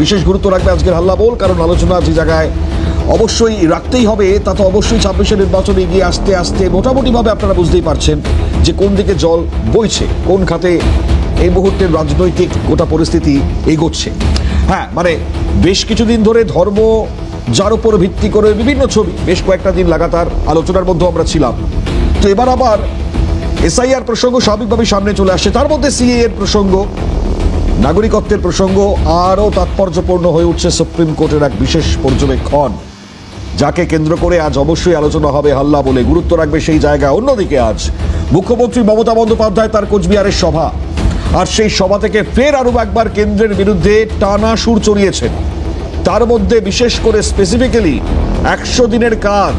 বিশেষ গুরুত্ব রাখবে আজকের হাল্লা বল, কারণ আলোচনা যে জায়গায় অবশ্যই রাখতেই হবে তা তো অবশ্যই 26-এর নির্বাচনে এগিয়ে আস্তে আস্তে মোটামুটিভাবে আপনারা বুঝতেই পারছেন যে কোন দিকে জল বইছে, কোন খাতে এই মুহূর্তের রাজনৈতিক গোটা পরিস্থিতি এগোচ্ছে। হ্যাঁ, মানে বেশ কিছুদিন ধরে ধর্ম যার উপর ভিত্তি করে বিভিন্ন ছবি বেশ কয়েকটা দিন লাগাতার আলোচনার মধ্যে আমরা ছিলাম। তো এবার আবার এসআইআর প্রসঙ্গ স্বাভাবিকভাবে সামনে চলে আসছে, তার মধ্যে সিএএ এর প্রসঙ্গ, নাগরিকত্বের প্রসঙ্গ, আরও তাৎপর্যপূর্ণ হয়ে উঠছে সুপ্রিম কোর্টের এক বিশেষ পর্যবেক্ষণ, যাকে কেন্দ্র করে আজ অবশ্যই আলোচনা হবে হাল্লা বলে, গুরুত্ব রাখবে সেই জায়গায়। অন্যদিকে আজ মুখ্যমন্ত্রী মমতা বন্দ্যোপাধ্যায় তার কোচবিহারের সভা, আর সেই সভা থেকে ফের আরও একবার কেন্দ্রের বিরুদ্ধে টানা সুর চড়িয়েছেন। তার মধ্যে বিশেষ করে স্পেসিফিক্যালি 100 দিনের কাজ,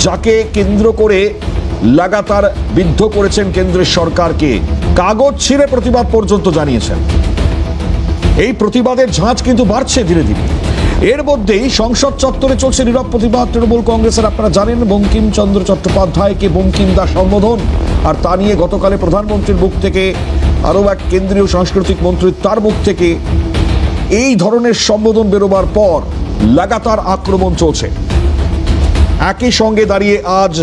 যাকে কেন্দ্র করে লাগাতার বিদ্ধ করেছেন কেন্দ্রের সরকারকে, কাগজ ছিঁড়ে প্রতিবাদ পর্যন্ত জানিয়েছেন। এই প্রতিবাদের ঝাঁজ কিন্তু বাড়ছে ধীরে ধীরে। এর মধ্যেই সংসদ চত্বরে চলছে নীরব প্রতিবাদ তৃণমূল কংগ্রেসের। আপনারা জানেন বঙ্কিমচন্দ্র চট্টোপাধ্যায়কে বঙ্কিমদা সম্বোধন, আর তা নিয়ে গতকালে প্রধানমন্ত্রীর মুখ থেকে, আরও এক কেন্দ্রীয় সাংস্কৃতিক মন্ত্রী তার মুখ থেকে এই ধরনের সম্বোধন বেরোবার পর লাগাতার আক্রমণ চলছে। একই সঙ্গে দাঁড়িয়ে আজ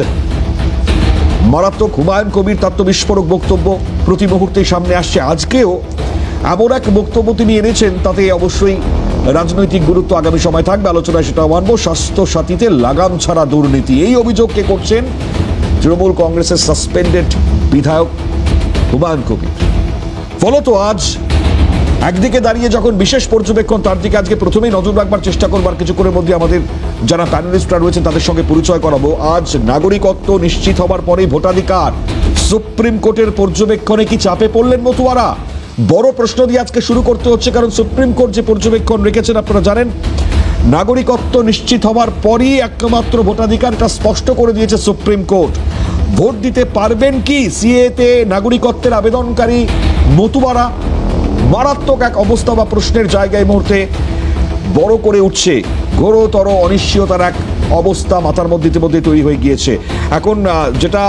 মারাত্মক হুমায়ুন কবির তাত্ত্ববিস্ফোরক বক্তব্য প্রতি মুহূর্তেই সামনে আসছে। আজকেও এমন এক বক্তব্য তিনি এনেছেন, তাতে অবশ্যই রাজনৈতিক গুরুত্ব আগামী সময় থাকবে, আলোচনায় সেটাও মানব। স্বাস্থ্য সাথীতে লাগাম ছাড়া দুর্নীতি, এই অভিযোগ কে করছেন? তৃণমূল কংগ্রেসের সাসপেন্ডেড বিধায়ক হুমায়ুন কবির। ফলত আজ একদিকে দাঁড়িয়ে যখন বিশেষ পর্যবেক্ষণ, তার দিকে আজকে প্রথমেই নজর রাখবার চেষ্টা করবার কিছুক্ষণের মধ্যে আমাদের যারা প্যানেলিস্টরা রয়েছেন তাদের সঙ্গে পরিচয় করাবো। আজ নাগরিকত্ব নিশ্চিত হবার পরেই ভোটাধিকার, সুপ্রিম কোর্টের পর্যবেক্ষণে কি চাপে পড়লেন মতুয়ারা? বড় প্রশ্ন দিয়ে আজকে শুরু করতে হচ্ছে, কারণ সুপ্রিম কোর্ট যে পর্যবেক্ষণ রেখেছেন আপনারা জানেন, নাগরিকত্ব নিশ্চিত হওয়ার পরই একমাত্র ভোটাধিকার, এটা স্পষ্ট করে দিয়েছে সুপ্রিম কোর্ট। ভোট দিতে পারবেন কি সিএতে নাগরিকত্বের আবেদনকারী মতুয়ারা? মারাত্মক এক অবস্থা বা প্রশ্নের জায়গায় মুহূর্তে বড় করে উঠছে, ঘোরতর অনিশ্চয়তার এক অবস্থা মাথার মধ্যে ইতিমধ্যে তৈরি হয়ে গিয়েছে। এখন যেটা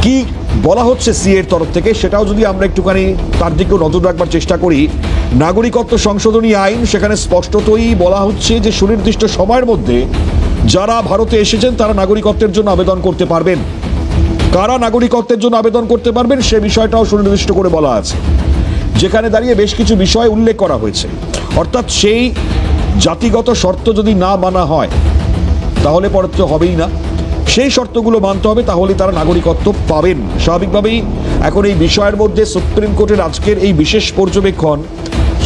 কি বলা হচ্ছে সিএর তরফ থেকে, সেটাও যদি আমরা একটুখানি তার দিকেও নজর রাখবার চেষ্টা করি। নাগরিকত্ব সংশোধনী আইন, সেখানে স্পষ্টতই বলা হচ্ছে যে সুনির্দিষ্ট সময়ের মধ্যে যারা ভারতে এসেছেন তারা নাগরিকত্বের জন্য আবেদন করতে পারবেন। কারা নাগরিকত্বের জন্য আবেদন করতে পারবেন সে বিষয়টাও সুনির্দিষ্ট করে বলা আছে, যেখানে দাঁড়িয়ে বেশ কিছু বিষয় উল্লেখ করা হয়েছে। অর্থাৎ সেই জাতিগত শর্ত যদি না মানা হয় তাহলে পরে তো হবেই না, সেই শর্তগুলো মানতে হবে, তাহলে তারা নাগরিকত্ব পাবেন। স্বাভাবিকভাবেই এখন এই বিষয়ের মধ্যে সুপ্রিম কোর্টের আজকের এই বিশেষ পর্যবেক্ষণ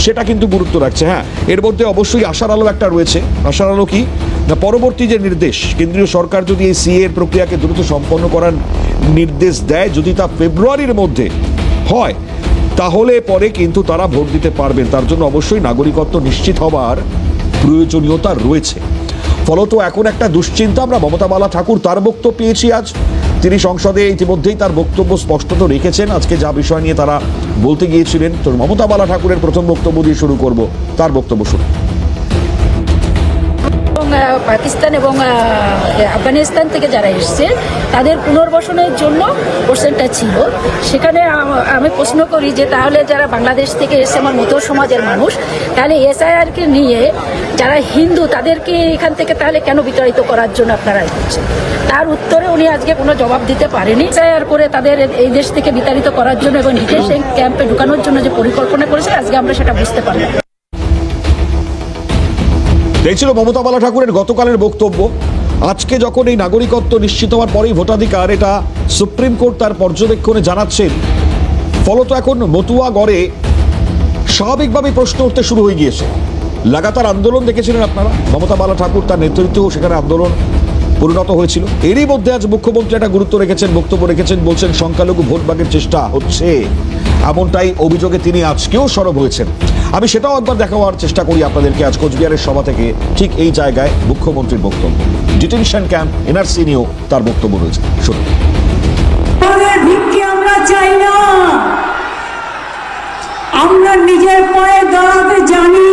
সেটা কিন্তু গুরুত্ব রাখছে। হ্যাঁ, এর মধ্যে অবশ্যই আশার আলো একটা রয়েছে। আশার আলো কি না, পরবর্তী যে নির্দেশ, কেন্দ্রীয় সরকার যদি এই সিএ এর প্রক্রিয়াকে দ্রুত সম্পন্ন করার নির্দেশ দেয়, যদি তা ফেব্রুয়ারির মধ্যে হয় তাহলে পরে কিন্তু তারা ভোট দিতে পারবেন। তার জন্য অবশ্যই নাগরিকত্ব নিশ্চিত হবার প্রয়োজনীয়তা রয়েছে। ফলত এখন একটা দুশ্চিন্তা, আমরা মমতা বালা ঠাকুর তার বক্তব্য পেয়েছি আজ, তিনি সংসদে ইতিমধ্যেই তার বক্তব্য স্পষ্টত রেখেছেন। আজকে যা বিষয় নিয়ে তারা বলতে গিয়েছিলেন, তো মমতা বালা ঠাকুরের প্রথম বক্তব্য দিয়ে শুরু করব, তার বক্তব্য শুরু। পাকিস্তান এবং আফগানিস্তান থেকে যারা এসছে তাদের পুনর্বাসনের জন্য কোশ্চেনটা ছিল। সেখানে আমি প্রশ্ন করি যে তাহলে যারা বাংলাদেশ থেকে এসছে আমার মতো সমাজের মানুষ, তাহলে এসআইআরকে নিয়ে যারা হিন্দু তাদেরকে এখান থেকে তাহলে কেন বিতাড়িত করার জন্য আপনারা করছেন? তার উত্তরে উনি আজকে কোনো জবাব দিতে পারেনি। এসআইআর করে তাদের এই দেশ থেকে বিতাড়িত করার জন্য এবং ডিটেনশন ক্যাম্পে ঢুকানোর জন্য যে পরিকল্পনা করেছে আজকে আমরা সেটা বুঝতে পারলাম। এই ছিল মমতা বালা ঠাকুরের গতকালের বক্তব্য। আজকে যখন এই নাগরিকত্ব নিশ্চিত হওয়ার পরেই ভোটাধিকার, এটা সুপ্রিম কোর্ট তার পর্যবেক্ষণে জানাচ্ছেন। ফলত এখন মতুয়া গড়ে স্বাভাবিকভাবেই প্রশ্ন উঠতে শুরু হয়ে গিয়েছে। লাগাতার আন্দোলন দেখেছিলেন আপনারা, মমতা বালা ঠাকুর তার নেতৃত্বেও সেখানে আন্দোলন পরিণত হয়েছিল। এরই মধ্যে আজ মুখ্যমন্ত্রী একটা গুরুত্ব রেখেছেন, বক্তব্য রেখেছেন, বলছেন সংখ্যালঘু ভোট ভাগের চেষ্টা হচ্ছে, এমনটাই অভিযোগে তিনি আজকেও সরব হয়েছেন। আমি সেটাও একবার দেখাবার চেষ্টা করি আপনাদেরকে। আজ কোচবিহারের সভা থেকে ঠিক এই জায়গায় মুখ্যমন্ত্রীর বক্তব্য, ডিটেনশন ক্যাম্প এনআরসি নিয়েও তার বক্তব্য রয়েছে, শুনুন। আমরা চাই না, আমরা নিজের পায়ে দাঁড়াতে জানি।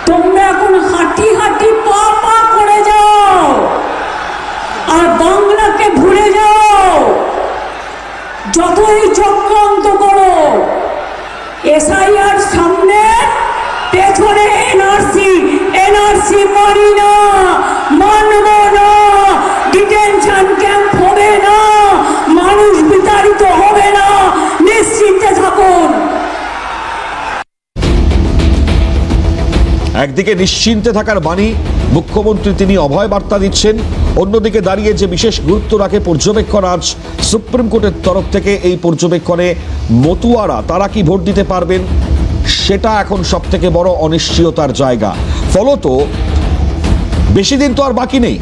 তোমরা এখন হাঁটি হাঁটি পা পা করে যাও আর বাংলাকে ভুলে যাও। যতই চক্রান্ত করো, এসআইআর সামনে, পেছনে এনআরসি। এনআরসি মানি না, মানব না, ডিটেনশন ক্যাম্প হবে না, মানুষ বিতাড়িত হবে না, নিশ্চিন্তে থাকুন। একদিকে নিশ্চিন্তে থাকার বাণী মুখ্যমন্ত্রী, তিনি অভয় বার্তা দিচ্ছেন। অন্যদিকে দাঁড়িয়ে যে বিশেষ গুরুত্ব রাখে পর্যবেক্ষণ, আজ সুপ্রিম কোর্টের তরফ থেকে এই পর্যবেক্ষণে মতুয়ারা তারা কি ভোট দিতে পারবেন সেটা এখন সব থেকে বড় অনিশ্চয়তার জায়গা। ফলত বেশি দিন তো আর বাকি নেই,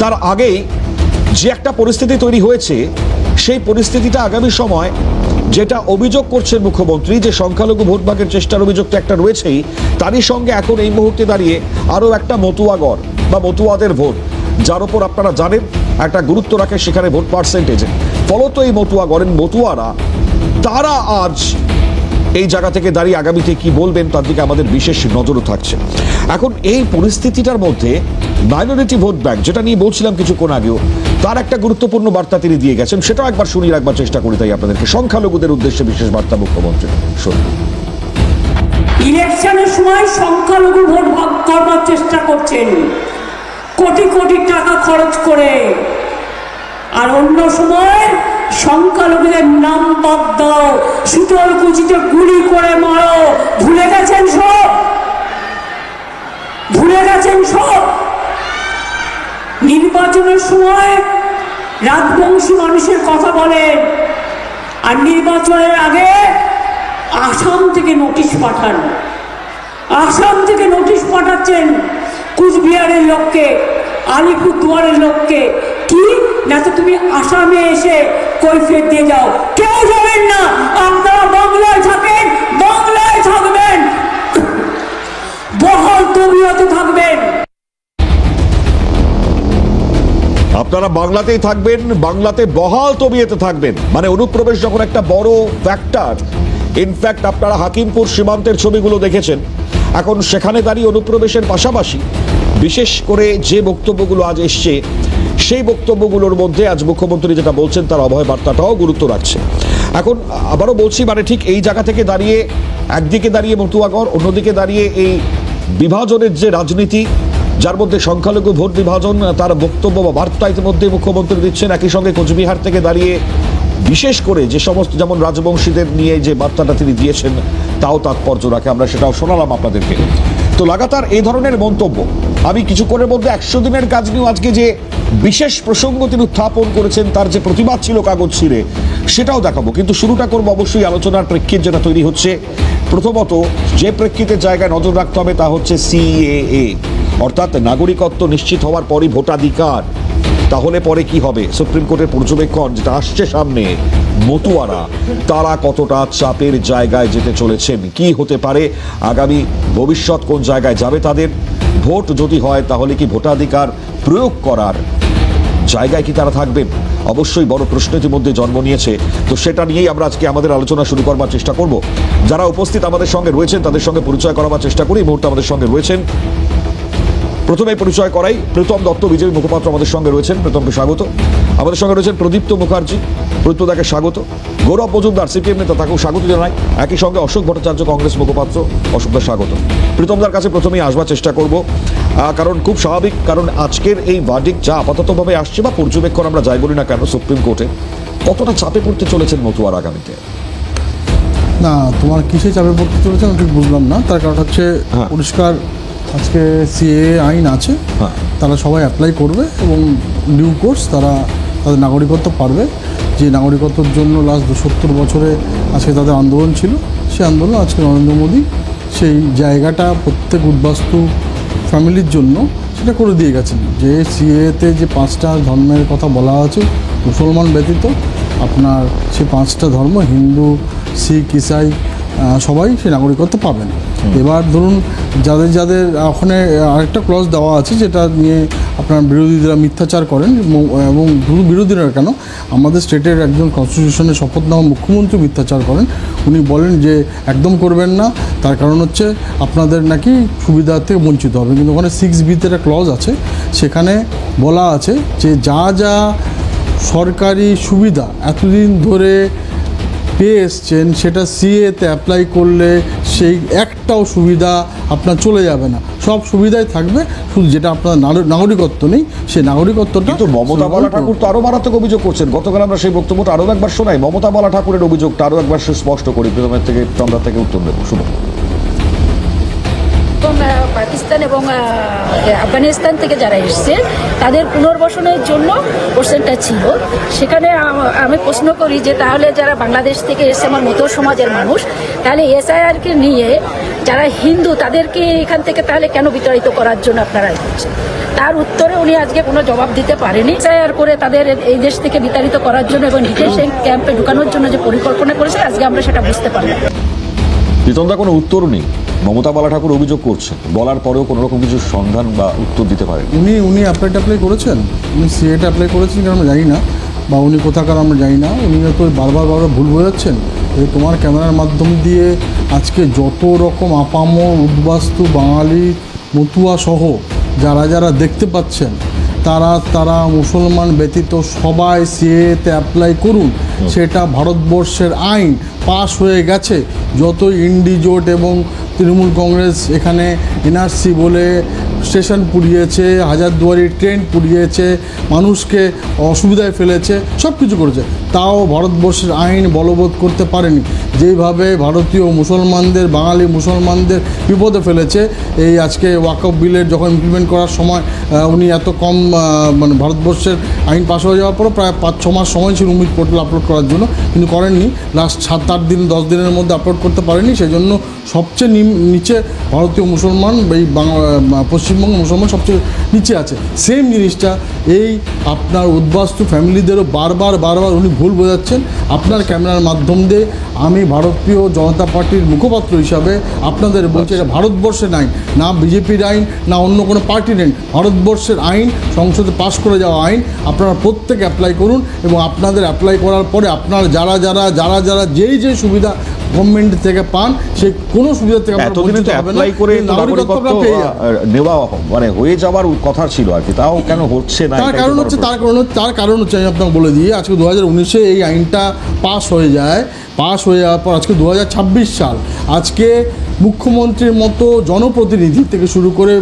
তার আগেই যে একটা পরিস্থিতি তৈরি হয়েছে, সেই পরিস্থিতিটা আগামী সময়, যেটা অভিযোগ করছেন মুখ্যমন্ত্রী যে সংখ্যালঘু ভোট ভাগের চেষ্টার অভিযোগ তো একটা রয়েছেই, তারই সঙ্গে এখন এই মুহূর্তে দাঁড়িয়ে আরও একটা মতুয়াগড় বা মতুয়াদের ভোট, যার উপর আপনারা জানেন একটা গুরুত্ব রাখে সেখানে ভোট পার্সেন্টেজে। ফলত এই মতুয়াগড়ের মতুয়ারা তারা আজ এই জায়গা থেকে দাঁড়িয়ে আগামীতে কি বলবেন তার দিকে আমাদের বিশেষ নজরও থাকছে। এখন এই পরিস্থিতিটার মধ্যে মাইনরিটি ভোট ব্যাংক, যেটা নিয়ে বলছিলাম কিছুক্ষণ আগেও, তার একটা গুরুত্বপূর্ণ বার্তা তিনি দিয়ে গেছেন, সেটাও একবার শুনিয়ে রাখবার চেষ্টা করি তাই আপনাদেরকে। সংখ্যালঘুদের উদ্দেশ্যে বিশেষ বার্তা মুখ্যমন্ত্রী, শুনুন। ইলেকশনের সময় সংখ্যালঘু ভোট ভাগ করবার চেষ্টা করছেন কোটি কোটি টাকা খরচ করে, আর অন্য সময় সংখ্যালঘুদের নাম বাদ দাও, শীতলকুচিতে গুলি করে মারো। ভুলে গেছেন সব, ভুলে গেছেন সব। নির্বাচনের সময় রাজবংশী মানুষের কথা বলেন, আর নির্বাচনের আগে আসাম থেকে নোটিশ পাঠান। আসাম থেকে নোটিশ পাঠাচ্ছেন কুচবিহারের লোককে, আলিপুরদুয়ারের লোককে, কি না তো তুমি আসামে এসে কৈফিয়ত দিয়ে যাও। কেউ যাবেন না, আপনারা বাংলায় থাকেন, বাংলায় থাকবেন, বহাল তবিয়তে থাকবেন। আপনারা বাংলাতেই থাকবেন, বাংলাতে বহাল তবিয়তে থাকবেন, মানে অনুপ্রবেশ যখন একটা বড় ফ্যাক্টর। ইনফ্যাক্ট আপনারা হাকিমপুর সীমান্তের ছবিগুলো দেখেছেন, এখন সেখানে দাঁড়িয়ে অনুপ্রবেশের পাশাপাশি বিশেষ করে যে বক্তব্যগুলো আজ এসছে, সেই বক্তব্যগুলোর মধ্যে আজ মুখ্যমন্ত্রী যেটা বলছেন তার অভয় বার্তাটাও গুরুত্ব রাখছে। এখন আবারও বলছি, মানে ঠিক এই জায়গা থেকে দাঁড়িয়ে একদিকে দাঁড়িয়ে মতুয়াগড়, অন্যদিকে দাঁড়িয়ে এই বিভাজনের যে রাজনীতি, যার মধ্যে সংখ্যালঘু ভোট বিভাজন, তার বক্তব্য বা বার্তা ইতিমধ্যে মুখ্যমন্ত্রী দিচ্ছেন। একই সঙ্গে কোচবিহার থেকে দাঁড়িয়ে বিশেষ করে যে সমস্ত, যেমন রাজবংশীদের নিয়ে যে বার্তাটা তিনি দিয়েছেন, তাও তাৎপর্য রাখে, আমরা সেটাও শোনালাম আপনাদেরকে। তো লাগাতার এই ধরনের মন্তব্য, আমি কিছুক্ষণের মধ্যে 100 দিনের কাজ নিয়েও আজকে যে বিশেষ প্রসঙ্গ তিনি উত্থাপন করেছেন, তার যে প্রতিবাদ ছিল কাগজ ছিঁড়ে, সেটাও দেখাবো। কিন্তু শুরুটা করবো অবশ্যই আলোচনার প্রেক্ষিত যেটা তৈরি হচ্ছে। প্রথমত যে প্রেক্ষিতের জায়গায় নজর রাখতে হবে তা হচ্ছে সিএএ, অর্থাৎ নাগরিকত্ব নিশ্চিত হওয়ার পরই ভোটাধিকার। তাহলে পরে কি হবে? সুপ্রিম কোর্টের পর্যবেক্ষণ যেটা আসছে সামনে, মতুয়ারা তারা কতটা চাপের জায়গায় যেতে চলেছেন, কি হতে পারে আগামী ভবিষ্যৎ, কোন জায়গায় যাবে তাদের ভোট যদি হয়, তাহলে কি ভোটাধিকার প্রয়োগ করার জায়গায় কি তারা থাকবেন? অবশ্যই বড় প্রশ্ন ইতিমধ্যে জন্ম নিয়েছে। তো সেটা নিয়েই আমরা আজকে আমাদের আলোচনা শুরু করবার চেষ্টা করব। যারা উপস্থিত আমাদের সঙ্গে রয়েছেন তাদের সঙ্গে পরিচয় করাবার চেষ্টা করি। এই মুহূর্তে আমাদের সঙ্গে রয়েছেন, প্রথমে পরিচয় করাই, প্রীতম দত্ত বিজেপি মুখপাত্র আমাদের সঙ্গে রয়েছেন, প্রীতমকে স্বাগত। আমাদের সঙ্গে রয়েছেন প্রদীপ্ত মুখার্জি, প্রত্যদাকে স্বাগত। গৌরব মজুমদার সিপিএম নেতা, তাকেও স্বাগত জানাই। একই সঙ্গে অশোক ভট্টাচার্য কংগ্রেস মুখপাত্র, অশোকদার স্বাগত। প্রীতমদার কাছে প্রথমেই আসবার চেষ্টা করব, কারণ খুব স্বাভাবিক, কারণ আজকের এই ভার্ডিক্ট যা আপাততভাবে আসছে বা পর্যবেক্ষণ আমরা যাই বলি না কেন সুপ্রিম কোর্টে, কতটা চাপে পড়তে চলেছেন মতুয়ার আগামীতে? না, তোমার কিসে চাপে পড়তে চলেছে আমি ঠিক বুঝলাম না। তার কারণ হচ্ছে পরিষ্কার আজকে সিএ আইন আছে, তারা সবাই অ্যাপ্লাই করবে এবং নিউ কোর্স তারা তাদের নাগরিকত্ব পারবে। যে নাগরিকত্বর জন্য লাস্ট 70 বছরে আজকে তাদের আন্দোলন ছিল, সেই আন্দোলন আজকে নরেন্দ্র মোদী সেই জায়গাটা প্রত্যেক উদ্বাস্তু ফ্যামিলির জন্য সেটা করে দিয়ে গেছেন। যে সিএতে যে 5টা ধর্মের কথা বলা আছে, মুসলমান ব্যতীত আপনার সে 5টা ধর্ম, হিন্দু, শিখ, ইসাই, সবাই সে নাগরিকত্ব পাবেন। এবার ধরুন যাদের যাদের ওখানে আরেকটা ক্লজ দেওয়া আছে যেটা নিয়ে আপনার বিরোধীরা মিথ্যাচার করেন, এবং শুধু বিরোধীরা কেন, আমাদের স্টেটের একজন কনস্টিটিউশনের শপথ নেওয়া মুখ্যমন্ত্রী মিথ্যাচার করেন। উনি বলেন যে একদম করবেন না, তার কারণ হচ্ছে আপনাদের নাকি সুবিধা থেকে বঞ্চিত হবে। কিন্তু ওখানে 6B-তে একটা ক্লজ আছে, সেখানে বলা আছে যে যা যা সরকারি সুবিধা এতদিন ধরে পেয়ে এসছেন সেটা সিএতে অ্যাপ্লাই করলে সেই একটাও সুবিধা আপনার চলে যাবে না, সব সুবিধাই থাকবে, শুধু যেটা আপনার নাগরিকত্ব নেই সেই নাগরিকত্বটা। কিন্তু মমতা বালা ঠাকুর তো আরো মারাত্মক অভিযোগ করছেন। গতকাল আমরা সেই বক্তব্যটা আরো একবার শোনাই, মমতা বালা ঠাকুরের অভিযোগটা আরো একবার স্পষ্ট করি, প্রথমের থেকে আমরা থেকে উত্তর দেবো, শুনুন। এবং পাকিস্তান এবং আফগানিস্তান থেকে যারা এসছে তাদের পুনর্বাসনের জন্য কোশ্চেনটা ছিল। সেখানে আমি প্রশ্ন করি যে তাহলে যারা বাংলাদেশ থেকে এসছে আমার মতো সমাজের মানুষ, তাহলে এসআইআরকে নিয়ে যারা হিন্দু তাদেরকে এখান থেকে তাহলে কেন বিতাড়িত করার জন্য আপনারা করছেন? তার উত্তরে উনি আজকে কোনো জবাব দিতে পারেনি। এসআইআর করে তাদের এই দেশ থেকে বিতাড়িত করার জন্য এবং ডিটেনশন ক্যাম্পে ঢুকানোর জন্য যে পরিকল্পনা করেছে আজকে আমরা সেটা বুঝতে পারলাম। প্রীতমদা কোনো উত্তর নেই, মমতা বালা ঠাকুর অভিযোগ করছেন, বলার পরেও কোনো রকম কিছু সন্ধান বা উত্তর দিতে পারেন। উনি অ্যাপ্লাই করেছেন, উনি সিএটা অ্যাপ্লাই করেছেন কিনা আমরা জানি না, বা উনি কোথাকার আমরা জানি না। উনি তো বারবার ভুল বোঝাচ্ছেন। তোমার ক্যামেরার মাধ্যম দিয়ে আজকে যত রকম আপামর উদ্বাস্তু বাঙালি মতুয়া সহ যারা দেখতে পাচ্ছেন তারা মুসলমান ব্যতীত সবাই সিএতে অ্যাপ্লাই করুন, সেটা ভারতবর্ষের আইন পাশ হয়ে গেছে। যত ইন্ডি জোট এবং তৃণমূল কংগ্রেস এখানে এনআরসি বলে স্টেশন পুড়িয়েছে, হাজারদুয়ারি ট্রেন পুড়িয়েছে, মানুষকে অসুবিধায় ফেলেছে, সব কিছু করেছে, তাও ভারতবর্ষের আইন বলবৎ করতে পারেনি। যেইভাবে ভারতীয় মুসলমানদের, বাঙালি মুসলমানদের বিপদে ফেলেছে, এই আজকে ওয়াকফ বিলের যখন ইমপ্লিমেন্ট করার সময় উনি এত কম মানে ভারতবর্ষের আইন পাশ হয়ে যাওয়ার পরও প্রায় 5-6 মাস সময় ছিল উমিদ পোর্টাল আপলোড করার জন্য, কিন্তু করেননি। লাস্ট 7-8 দিন 10 দিনের মধ্যে আপলোড করতে পারেনি। সেই জন্য সবচেয়ে নিচে ভারতীয় মুসলমান, এই পশ্চিমবঙ্গ মুসলমান সবচেয়ে নিচে আছে। সেম জিনিসটা এই আপনার উদ্বাস্তু ফ্যামিলিদেরও বারবার উনি ভুল বোঝাচ্ছেন। আপনার ক্যামেরার মাধ্যম দিয়ে আমি ভারতীয় জনতা পার্টির মুখপাত্র হিসাবে আপনাদের বলছি, এটা ভারতবর্ষের আইন, না বিজেপির আইন, না অন্য কোনো পার্টির আইন, ভারতবর্ষের আইন, সংসদে পাশ করে যাওয়া আইন। আপনারা প্রত্যেকে অ্যাপ্লাই করুন এবং আপনাদের অ্যাপ্লাই করার পরে আপনার যারা যেই সুবিধা গভর্নমেন্ট থেকে পান সেই কোনো সুবিধা থেকে নেওয়া মানে হয়ে যাওয়ার কথা ছিল আর কি, তাও কেন হচ্ছে না? তার কারণ হচ্ছে আমি আপনাকে বলে দিই, আজকে 2019-এ এই আইনটা পাস হয়ে যাওয়ার পর আজকে 2026 সাল। আজকে মুখ্যমন্ত্রীর মতো জনপ্রতিনিধি থেকে শুরু করে,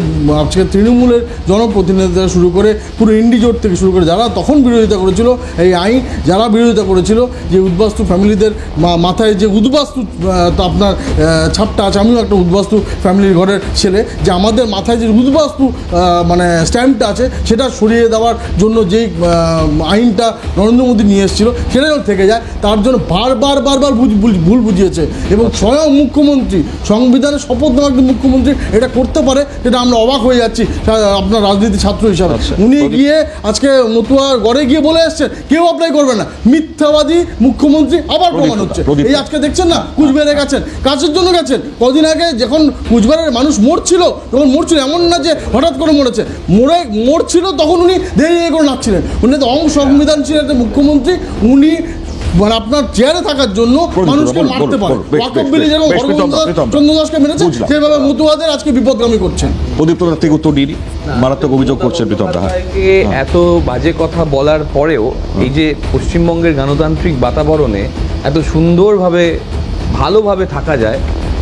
আজকে তৃণমূলের জনপ্রতিনিধি থেকে শুরু করে, পুরো ইন্ডিজোট থেকে শুরু করে যারা তখন বিরোধিতা করেছিল এই আইন, যারা বিরোধিতা করেছিল যে উদ্বাস্তু ফ্যামিলিদের মাথায় যে উদ্বাস্তু আপনার ছাপটা আছে, আমিও একটা উদ্বাস্তু ফ্যামিলির ঘরের ছেলে, যে আমাদের মাথায় যে উদ্বাস্তু মানে স্ট্যাম্পটা আছে সেটা সরিয়ে দেওয়ার জন্য যেই আইনটা নরেন্দ্র মোদী নিয়ে এসেছিল সেটা থেকে যায়, তার জন্য বারবার ভুল বুঝিয়েছে। এবং স্বয়ং মুখ্যমন্ত্রী, সংবিধানের শপথ নেওয়া একজন মুখ্যমন্ত্রী এটা করতে পারে, যেটা আমরা অবাক হয়ে যাচ্ছি আপনার রাজনীতি ছাত্র হিসাবে। উনি গিয়ে আজকে মতুয়ার ঘরে গিয়ে বলে এসছেন কেউ অ্যাপ্লাই করবে না, মিথ্যাবাদী মুখ্যমন্ত্রী আবার প্রমাণ হচ্ছে। এই আজকে দেখছেন না, কুচবিহারে গেছেন, কাজের জন্য গেছেন। কদিন আগে যখন কুচবিহারের মানুষ মরছিল, এমন না যে হঠাৎ করে মরছিল তখন উনি দেরি করে নাচছিলেন। উনি তো সংবিধানশীল একটা মুখ্যমন্ত্রী, উনি মানে আপনার চেয়ারে থাকার জন্য মানুষকে মারতে পারে। ওয়াকফ বিলে যেরকম চন্দ্রদাসকে মেরেছে, সেভাবে মতুয়াদের আজকে বিপদগামী করছেন। প্রদীপ্তদার থেকে উত্তর দিই, মারাত্মক অভিযোগ করছেন প্রীতমদা। এত বাজে কথা বলার পরেও এই যে পশ্চিমবঙ্গের গণতান্ত্রিক বাতাবরণে এত সুন্দরভাবে ভালোভাবে থাকা যায়,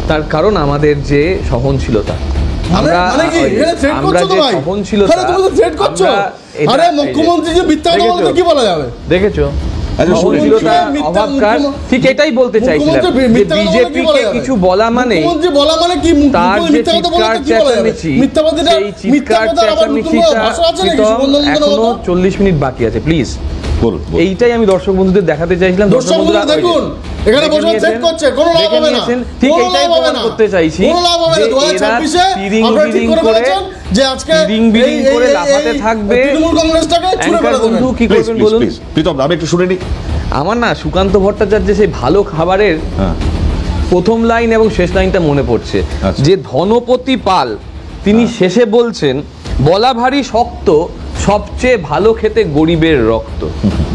তার কারণ আমাদের যে সহনশীলতা। আমরা যে সহনশীলতা, মুখ্যমন্ত্রী যে মিথ্যা কথা বলে কি বলা যাবে? দেখেছো ঠিক এটাই বলতে চাইছিলাম, বিজেপিকে কিছু বলা মানে তার যে চিৎকার চেঁচামেচি, সেই চিৎকার চেঁচামেচিটা এখনো 40 মিনিট বাকি আছে। প্লিজ এইটাই আমি দর্শক বন্ধুদের দেখাতে চাইছিলাম। দর্শক বন্ধুরা দেখুন, এখানে বসে চেক করছে, কোনো লাভ হবে না। ঠিক এইটাই প্রমাণ করতে চাইছি যে এরা বিরিং যে আজকে বিরিং করে লাফাতে থাকবে। তৃণমূল কংগ্রেসটাকে ছুঁড়ে ফেলে দেবেন। বন্ধু কি করবেন বলুন? প্রীতম, আমি একটু শুনে নিই। আমার না সুকান্ত ভট্টাচার্য সেই ভালো খাবারের প্রথম লাইন এবং শেষ লাইনটা মনে পড়ছে, যে ধনপতি পাল তিনি শেষে বলছেন বলা ভারী শক্ত, সবচেয়ে ভালো খেতে গরিবের রক্ত।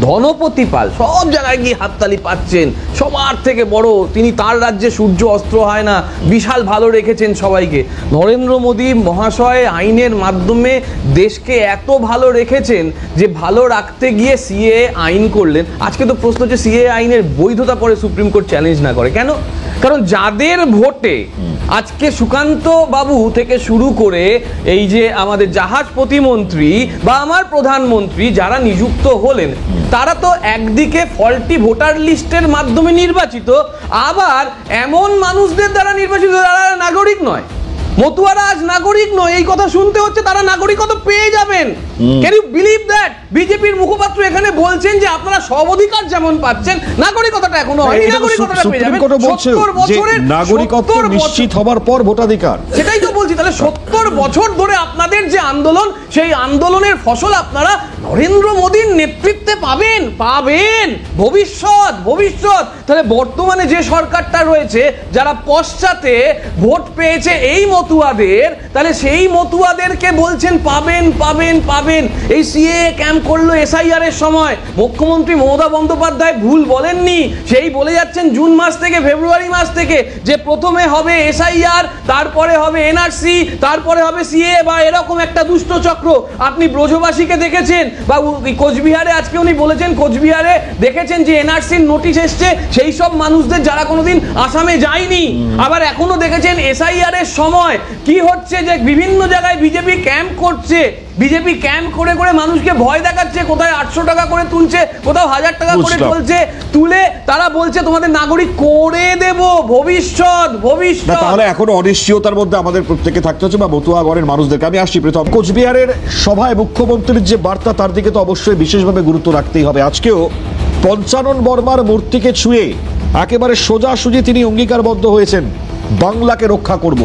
ধনপতি পাল সব জায়গায় গিয়ে হাততালি পাচ্ছেন, সবার থেকে বড় তিনি, তার রাজ্যে সূর্য অস্ত্র হয় না, বিশাল ভালো রেখেছেন সবাইকে। নরেন্দ্র মোদী মহাশয় আইনের মাধ্যমে দেশকে এত ভালো রেখেছেন যে ভালো রাখতে গিয়ে সিএ আইন করলেন। আজকে তো প্রশ্ন হচ্ছে সিএ আইনের বৈধতা পরে সুপ্রিম কোর্ট চ্যালেঞ্জ না করে কেন? কারণ যাদের ভোটে আজকে সুকান্ত বাবু থেকে শুরু করে এই যে আমাদের জাহাজ প্রতিমন্ত্রী বা আমার প্রধানমন্ত্রী যারা নিযুক্ত হলেন, তারা তো একদিকে ফল্টি ভোটার লিস্টের মাধ্যমে নির্বাচিত, আবার এমন মানুষদের দ্বারা নির্বাচিত যারা নাগরিক নয়। মতুয়ারা আজ নাগরিক নয়, এই কথা শুনতে হচ্ছে, তারা নাগরিকত্ব পেয়ে যাবেন। Can you believe that? বিজেপির মুখপাত্র এখানে বলছেন যে আপনারা সব অধিকার যেমন পাচ্ছেন, নাগরিকতাটা এখনো হয়নি, নাগরিকতাটা পেয়ে যাবেন। 70 বছরের নাগরিকত্ব নিশ্চিত হবার পর ভোটাধিকার। সেটাই তো বলছি, তাহলে 70 বছর ধরে আপনাদের যে আন্দোলন, সেই আন্দোলনের ফসল আপনারা নরেন্দ্র মোদীর নেতৃত্বে পাবেন ভবিষ্যৎ। তাহলে বর্তমানে যে সরকারটা রয়েছে, যারা পশ্চাতে ভোট পেয়েছে এই মতুয়াদের, তাহলে সেই মতুয়াদেরকে বলছেন পাবেন। এই সিএ ক্যাম্প করলো এসআইআর এর সময়, মুখ্যমন্ত্রী মমতা বন্দ্যোপাধ্যায় ভুল বলেননি, সেই বলে যাচ্ছেন জুন মাস থেকে ফেব্রুয়ারি মাস থেকে যে প্রথমে হবে এসআইআর, তারপরে হবে এনআরসি, তারপরে হবে সিএ বা এরকম একটা দুষ্ট চক্র। আপনি ব্রজবাসীকে দেখেছেন বা কোচবিহারে আজকে উনি বলেছেন, কোচবিহারে দেখেছেন যে এনআরসির নোটিশ এসছে সেই সব মানুষদের যারা কোনোদিন আসামে যায়নি। আবার এখনো দেখেছেন এসআইআর এর সময় কি হচ্ছে, যে বিভিন্ন জায়গায় বিজেপি ক্যাম্প করছে, বিজেপি ক্যাম্প করে করে মানুষকে ভয় দেখাচ্ছে, কোথায় 800 টাকা করে তুলছে, কোথাও 1000 টাকা করে তুলে তারা বলছে তোমাদের নাগরিক করে দেব ভবিষ্যৎ। তাহলে এখনো অনিশ্চয়তার মধ্যে আমাদের প্রত্যেকে থাকতে হচ্ছে বা মতুয়াগড়ের মানুষদেরকে। আমি আসছি প্রথম কোচবিহারের সভায় মুখ্যমন্ত্রীর যে বার্তা, তার দিকে তো অবশ্যই বিশেষভাবে গুরুত্ব রাখতেই হবে। আজকেও পঞ্চানন বর্মার মূর্তিকে ছুঁয়ে একেবারে সোজাসুজি তিনি অঙ্গীকারবদ্ধ হয়েছেন বাংলাকে রক্ষা করব।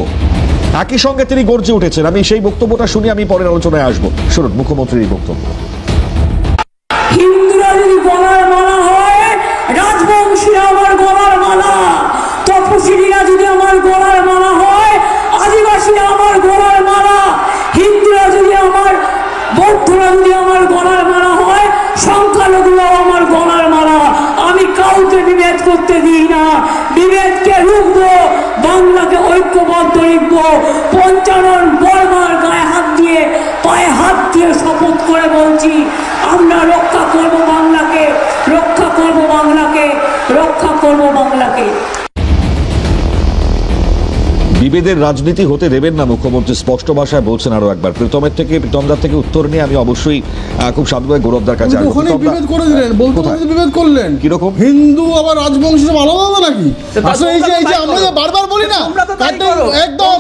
একই সঙ্গে তিনি গর্জে উঠেছেন। আমি সেই বক্তব্যটা শুনি, আমি পরের আলোচনায় আসবো। শুনুন মুখ্যমন্ত্রীর এই বক্তব্য। হিন্দুরা যদি গলার মালা হয়, রাজবংশীরা আমার গলার মালা, তপশিলীরা যদি আমার গলার মালা হয়, আদিবাসীরা আমার গলার মালা, হিন্দুরা যদি আমার, বৌদ্ধরা যদি আমার গলার মালা হয়, সংখ্যালঘুরা আমার গলার মালা। আমি কাউকে বিভেদ করতে দিই না, বিভেদকে রুখবো, বাংলাকে ঐক্যবদ্ধ লিখবো। পঞ্চানন বর্মার গায়ে হাত দিয়ে, পায়ে হাত দিয়ে শপথ করে বলছি, আমরা রক্ষা করব বাংলাকে, রক্ষা করব বাংলাকে, রক্ষা করব বাংলাকে। বিভেদের রাজনীতি হতে দেবেন না, মুখ্যমন্ত্রী স্পষ্ট ভাষায় বলছেন। আরো একবার প্রীতমদার থেকে উত্তর নিয়ে আমি অবশ্যই খুব সাধুভাবে গৌরবদার কাছে আসবো। বিভেদ করে দিলেন, বলতে বিভেদ করলেন কিরকম? হিন্দু আবার রাজবংশী সব আলাদা আলাদা নাকি? আসলে এই যে আমরা যে বারবার বলি না, একদম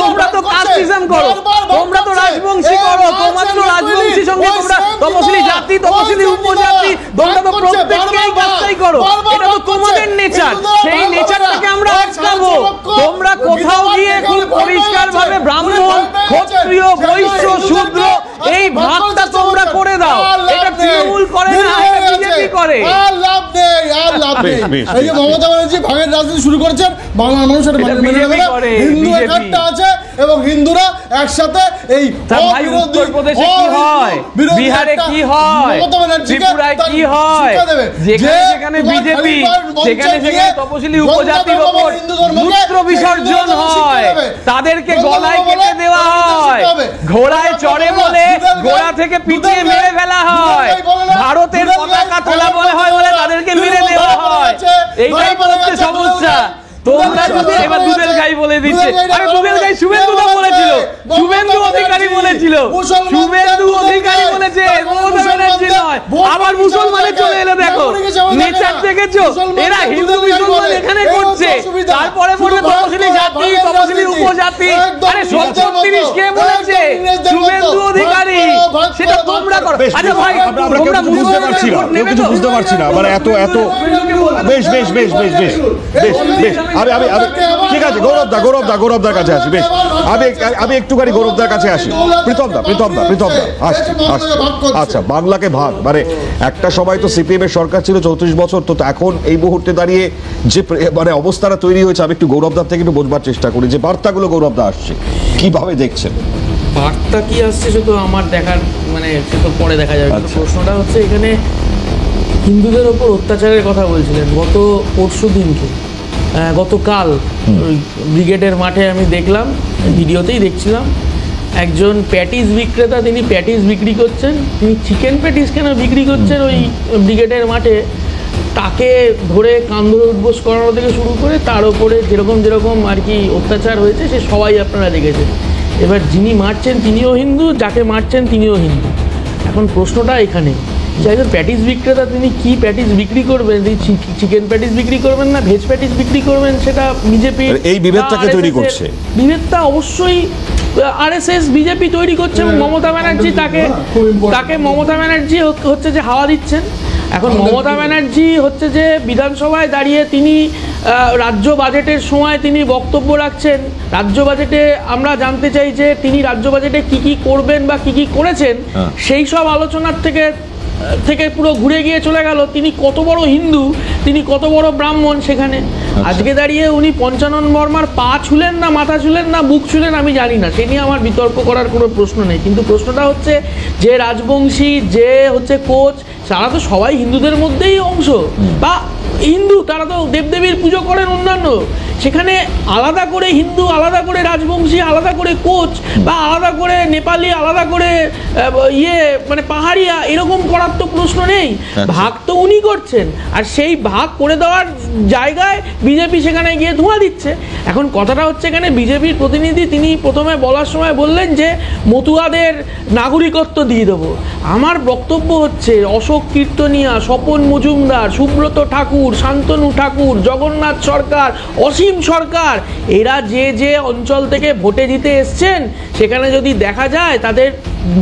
তোমরা তো কাস্টিজম করো, তোমরা তো রাজবংশী করো, তোমরা তো রাজবংশী সঙ্গে তোমরা তপশিলি জাতি, তপশিলি উপজাতি, তোমরা তো প্রত্যেককেই কাস্টাই করো। এটা তো তোমাদের নেচার, সেই নেচারটাকে আমরা আটকাবো। তোমরা কোথাও গিয়ে খুব পরিষ্কারভাবে ব্রাহ্মণ, ক্ষত্রিয়, বৈশ্য, শূদ্র এই ভাগটা তোমরা করে দাও। এটা তৃণমূল করে না, এটা বিজেপি করে। আর লাভ নেই। এই যে মমতা ব্যানার্জি ভাগের রাজনীতি শুরু করেছেন, বাংলার মানুষ এটা মেনে নেবে না। হিন্দু একটা আছে এবং হিন্দুরা একসাথে এই উত্তরপ্রদেশে কি হয়, বিহারে কি হয়, ত্রিপুরায় কি হয়, যেখানে বিজেপি, সেখানে তপশিলি উপজাতির উপর মূত্র বিসর্জন হয়, তাদেরকে গলায় কেটে দেওয়া হয়, ঘোড়ায় চড়ে বলে গোড়া থেকে পিটিয়ে মেরে ফেলা হয়, ভারতের পতাকা তোলা বলে হয় বলে তাদেরকে মেরে দেওয়া হয়। এইটাই হচ্ছে সমস্যা। তোমরা যদি এবার দুধের গাই বলে দিচ্ছে, আরে দুধের গাই শুভেন্দু দা বলেছিল, শুভেন্দু অধিকারী বলেছিল, শুভেন্দু অধিকারী বলেছে, মমতা ব্যানার্জি নয়। আবার মুসলমানের চলে এলো, দেখো নেচার দেখেছো, এরা হিন্দু মুসলমান এখানে করছে, তারপরে বলবে তপশিলি জাতি, তপশিলি উপজাতি। আরে 37 কে বলেছে? শুভেন্দু অধিকারী। সেটা তোমরা করো। আরে ভাই তোমরা বুঝতে পারছি না, মানে এত বেশ ঠিক আছে, গৌরবদার কাছে আসি। বেশ আমি একটুখানি গৌরবদার কাছে আসি। প্রীতম দা আসছি। আচ্ছা, বাংলাকে ভাগ মানে একটা সময় তো সিপিএম এর সরকার ছিল 34 বছর, তো এখন এই মুহূর্তে দাঁড়িয়ে যে মানে অবস্থাটা তৈরি হয়েছে, আমি একটু গৌরবদার থেকে একটু বোঝবার চেষ্টা করি যে বার্তাগুলো গৌরবদা আসছে কিভাবে দেখছেন। বার্তা কি আসছে সেটা আমার দেখার মানে সেটা পরে দেখা যাবে। প্রশ্নটা হচ্ছে এখানে হিন্দুদের ওপর অত্যাচারের কথা বলছিলেন গত পরশু দিনকে, গতকাল ওই ব্রিগেডের মাঠে আমি দেখলাম, ভিডিওতেই দেখছিলাম, একজন প্যাটিস বিক্রেতা, তিনি প্যাটিস বিক্রি করছেন, তিনি চিকেন প্যাটিস কেন বিক্রি করছেন ওই ব্রিগেডের মাঠে, তাকে ধরে কান ধরে উঠবোস করানো থেকে শুরু করে তার উপরে যেরকম আর কি অত্যাচার হয়েছে সে সবাই আপনারা দেখেছেন। এবার যিনি মারছেন তিনিও হিন্দু, যাকে মারছেন তিনিও হিন্দু। এখন প্রশ্নটা এখানে যে একজন প্যাটিস বিক্রেতা তিনি কি প্যাটিস বিক্রি করবেন, চিকেন প্যাটিস বিক্রি করবেন না ভেজ প্যাটিস বিক্রি করবেন, সেটা বিজেপি এই বিভেদটাকে তৈরি করছে। বিভেদটা অবশ্যই আরএসএস বিজেপি তৈরি করছে এবং মমতা ব্যানার্জি তাকে মমতা ব্যানার্জি হচ্ছে যে হাওয়া দিচ্ছেন। এখন মমতা ব্যানার্জি হচ্ছে যে বিধানসভায় দাঁড়িয়ে তিনি রাজ্য বাজেটের সময় তিনি বক্তব্য রাখছেন। রাজ্য বাজেটে আমরা জানতে চাই যে তিনি রাজ্য বাজেটে কি করবেন বা কি করেছেন, সেই সব আলোচনার থেকে পুরো ঘুরে গিয়ে চলে গেল তিনি কত বড় হিন্দু, তিনি কত বড় ব্রাহ্মণ সেখানে। আজকে দাঁড়িয়ে উনি পঞ্চানন বর্মার পা ছুলেন না মাথা ছুলেন না বুক ছুলেন আমি জানি না, সে নিয়ে আমার বিতর্ক করার কোনো প্রশ্ন নেই। কিন্তু প্রশ্নটা হচ্ছে যে রাজবংশী, যে হচ্ছে কোচ, তারা তো সবাই হিন্দুদের মধ্যেই অংশ বা হিন্দু, তারা তো দেবদেবীর পুজো করেন অন্যান্য, সেখানে আলাদা করে হিন্দু, আলাদা করে রাজবংশী, আলাদা করে কোচ বা আলাদা করে নেপালি, আলাদা করে মানে পাহাড়িয়া, এরকম করার তো প্রশ্ন নেই। ভাগ তো উনি করছেন, আর সেই ভাগ করে দেওয়ার জায়গায় বিজেপি সেখানে গিয়ে ধোঁয়া দিচ্ছে। এখন কথাটা হচ্ছে এখানে বিজেপির প্রতিনিধি তিনি প্রথমে বলার সময় বললেন যে মতুয়াদের নাগরিকত্ব দিয়ে দেবো। আমার বক্তব্য হচ্ছে অশোক কীর্তনিয়া, স্বপন মজুমদার, সুব্রত ঠাকুর, শান্তনু ঠাকুর, জগন্নাথ সরকার, অসীম সরকার, এরা যে অঞ্চল থেকে ভোটে দিতে এসছেন সেখানে যদি দেখা যায় তাদের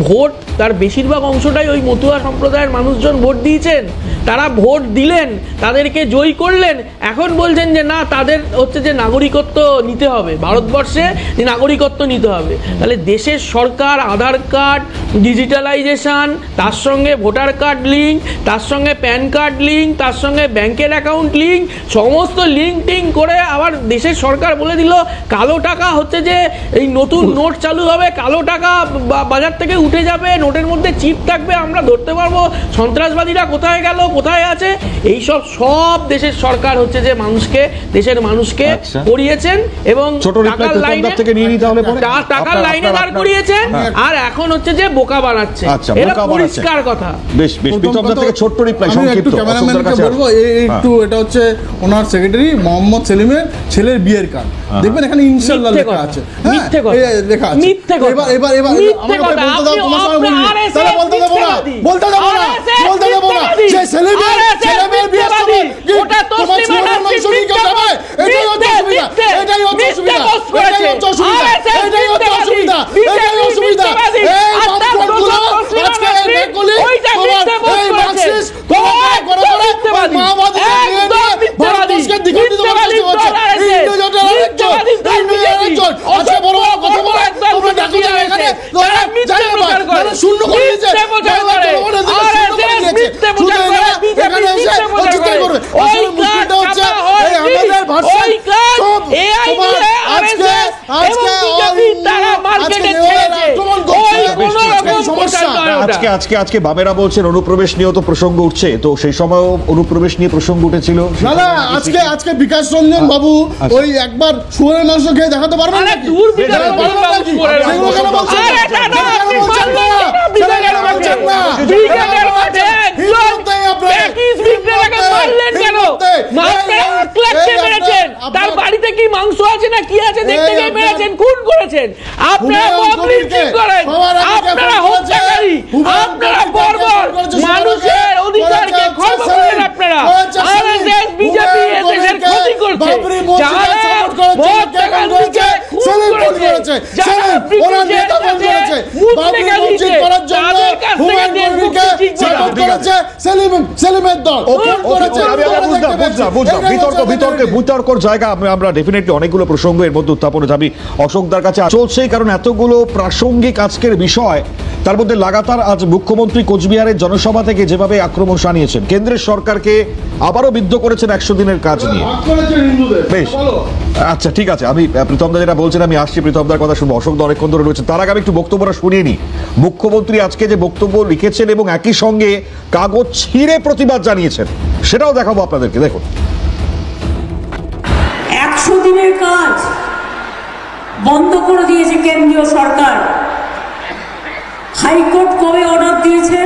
ভোট, তার বেশিরভাগ অংশটাই ওই মতুয়া সম্প্রদায়ের মানুষজন ভোট দিয়েছেন। তারা ভোট দিলেন, তাদেরকে জয়ী করলেন, এখন বলছেন যে না তাদের হচ্ছে যে নাগরিকত্ব নিতে হবে, ভারতবর্ষে নাগরিকত্ব নিতে হবে। তাহলে দেশের সরকার আধার কার্ড, ডিজিটালাইজেশন, তার সঙ্গে ভোটার কার্ড লিঙ্ক, তার সঙ্গে প্যান কার্ড লিঙ্ক, তার সঙ্গে ব্যাংকের অ্যাকাউন্ট লিঙ্ক, সমস্ত লিঙ্ক টিঙ্ক করে আবার দেশের সরকার বলে দিল কালো টাকা হচ্ছে যে এই নতুন নোট চালু হবে, কালো টাকা বাজার থেকে উঠে যাবে, নোটের মধ্যে চিপ থাকবে, আমরা ধরতে পারবো সন্ত্রাসবাদীরা কোথায় গেল, কোথায় আছে। এইসব সব দেশের সরকার হচ্ছে যে দেশের মানুষকে করিয়েছেন এবং টাকার লাইনে দাঁড় করিয়েছেন, আর এখন হচ্ছে যে বোকা বানাচ্ছে। এটা পরিষ্কার কথা। বেশ থেকে ছোট্ট রিপ্লাই সংক্ষিপ্ত ক্যামেরাম্যানকে বলবো একটু, এটা হচ্ছে ওনার সেক্রেটারি মোহাম্মদ সেলিমের ছেলের বিয়ের কার্ড, দেখবেন এখানে ইনশাআল্লাহ লেখা আছে। মিথ্যে কথা, লেখা আছে। এবার আমাকে বলতে দাও, তোমার সঙ্গে বলি, তাহলে বলতে দেবো না যে ছেলেমেয়ের বিয়ের সময় তোমার ছেলের মাংস নিয়ে যাবে, এটাই হচ্ছে অসুবিধা। এই বামপন্থীরা আজকে এই বেঙ্গলি তোমার এই মার্কসিস্ট মাওবাদীদের নিয়ে ভারতবর্ষকে দ্বিখণ্ডিত করে সৃষ্টি করছে। হিন্দু জোটের আরেকজন আজকে বড় বড় কথা বলে তোমরা ডাকো না এখানে, শূন্য করে দিয়েছে, এখানে এসে অচিন্তাই করবে। আসলে মুশকিলটা হচ্ছে এই আমাদের ভার্সন সব তোমার আজকে আজকে বামেরা বলছেন অনুপ্রবেশ নিয়েও তো প্রসঙ্গ উঠছে, তো সেই সময়ও অনুপ্রবেশ নিয়ে প্রসঙ্গ উঠেছিল। না আজকে বিকাশ রঞ্জন বাবু ওই একবার শুয়োরের মাংস খেয়ে দেখাতে পারবেন নাকি? তার বাড়িতে কি মাংস আছে না কি আছে দেখতে গিয়ে মেরেছেন, খুন করেছেন। আপনারা আপনারা হত্যাকারী, আপনারা বর্বর, মানুষের অধিকারকে খর্ব করেন। আপনারা আরএসএস বিজেপি দেশের ক্ষতি করছে, যারা ভোট টাকা দিচ্ছে খুন করেছে, যারা ব্রিটিশের সাথে মুসলিম করার জন্য হুমায়ুন কবিরকে সাপোর্ট করেছে, সেলিমের দল। বিতর্কর জায়গা আমরা ডেফিনেটলি অনেকগুলো প্রসঙ্গ এর মধ্যে উত্থাপনে যাবি অশোকদার কাছে চলছেই, কারণ এতগুলো প্রাসঙ্গিক আজকের বিষয়, তার মধ্যে লাগাতার আজ মুখ্যমন্ত্রী কোচবিহারের জনসভা থেকে যেভাবে আক্রমণ শানিয়েছেন, কেন্দ্রের সরকারকে আবারও বিদ্ধ করেছেন 100 দিনের কাজ নিয়ে। বেশ, আচ্ছা ঠিক আছে, আমি প্রীতমদা যেটা বলছেন আমি আসছি, প্রীতমদার কথা শুনবো। অশোকদা অনেকক্ষণ ধরে রয়েছে, তার আগে আমি একটু বক্তব্যটা শুনিয়ে নিই। মুখ্যমন্ত্রী আজকে যে বক্তব্য লিখেছেন এবং একই সঙ্গে কাগজ ছিঁড়ে প্রতিবাদ জানিয়েছেন, সেটাও দেখাবো আপনাদেরকে। দেখুন, 100 দিনের কাজ বন্ধ করে দিয়েছে কেন্দ্রীয় সরকার। হাইকোর্ট কবে অর্ডার দিয়েছে?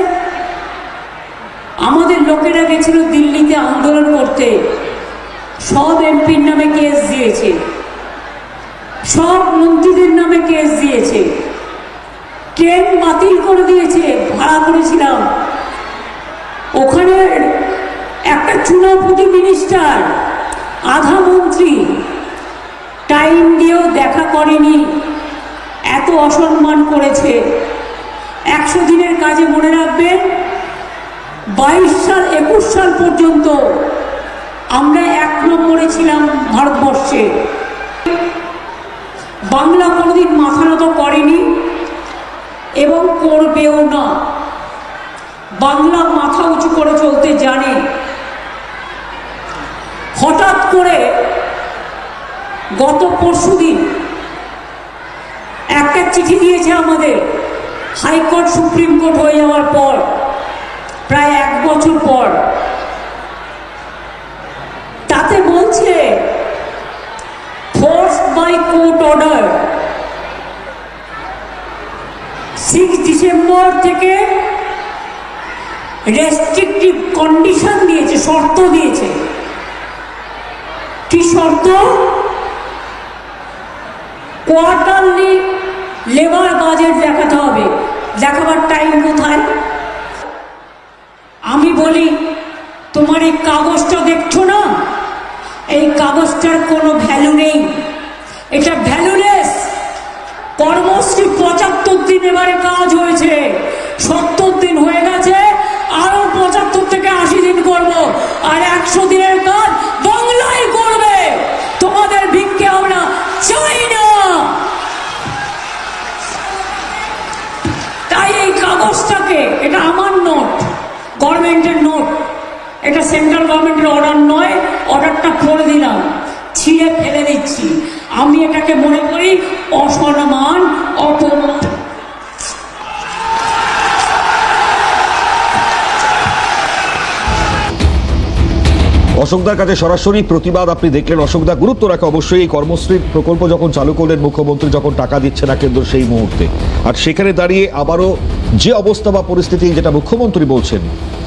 আমাদের লোকেরা গেছিল দিল্লিতে আন্দোলন করতে, সব এমপির নামে কেস দিয়েছে, সব মন্ত্রীদের নামে কেস দিয়েছে, ট্রেন বাতিল করে দিয়েছে। ভাড়া করেছিলাম, ওখানে একটা চুনাপুটি মিনিস্টার, আধা মন্ত্রী টাইম দিয়েও দেখা করেনি, এত অসম্মান করেছে। 100 দিনের কাজে মনে রাখবেন 22 সাল 21 সাল পর্যন্ত আমরা 1 নম্বরে ছিলাম ভারতবর্ষে। বাংলা কোনোদিন মাথা নত করেনি এবং করবেও না। বাংলা মাথা উঁচু করে চলতে জানে। হঠাৎ করে গত পরশুদিন একটা চিঠি দিয়েছে আমাদের, হাইকোর্ট সুপ্রিম কোর্ট হয়ে যাওয়ার পর, প্রায় 1 বছর পর। তাতে বলছে forced by court order 6 December থেকে রেস্ট্রিকটিভ কন্ডিশন দিয়েছে, শর্ত দিয়েছে। কি শর্ত? কোয়ার্টারলি লেবার বাজেট দেখাতে হবে। দেখাবার টাইম কোথায়? আমি বলি, তোমার এই কাগজটা দেখছো না, এই কাগজটার কোনো ভ্যালু নেই, এটা ভ্যালুলেস। কর্মশ্রী 75 দিন এবারে কাজ হয়েছে, 70 দিন হয়ে গেছে, আরো 75 থেকে 80 দিন করব, আর 100 দিনের কাজ বাংলায় করবে। তোমাদের ভিক্ষে আমরা চাই না। তাই এই কাগজটাকে, এটা আমার নোট, গভর্নমেন্টের নোট, এটা সেন্ট্রাল গভর্নমেন্টের অর্ডার নয়, অর্ডারটা করে দিলাম, ছিঁড়ে ফেলে দিচ্ছি। আমি এটাকে মনে করি অসম্মান, অপমান। অশোকদার কাছে সরাসরি প্রতিবাদ আপনি দেখলেন। অশোকদা গুরুত্ব রাখে অবশ্যই এই কর্মশ্রী প্রকল্প যখন চালু করলেন মুখ্যমন্ত্রী, যখন টাকা দিচ্ছে না কেন্দ্র সেই মুহূর্তে, আর সেখানে দাঁড়িয়ে আবারও যে অবস্থা বা পরিস্থিতি যেটা মুখ্যমন্ত্রী বলছেন,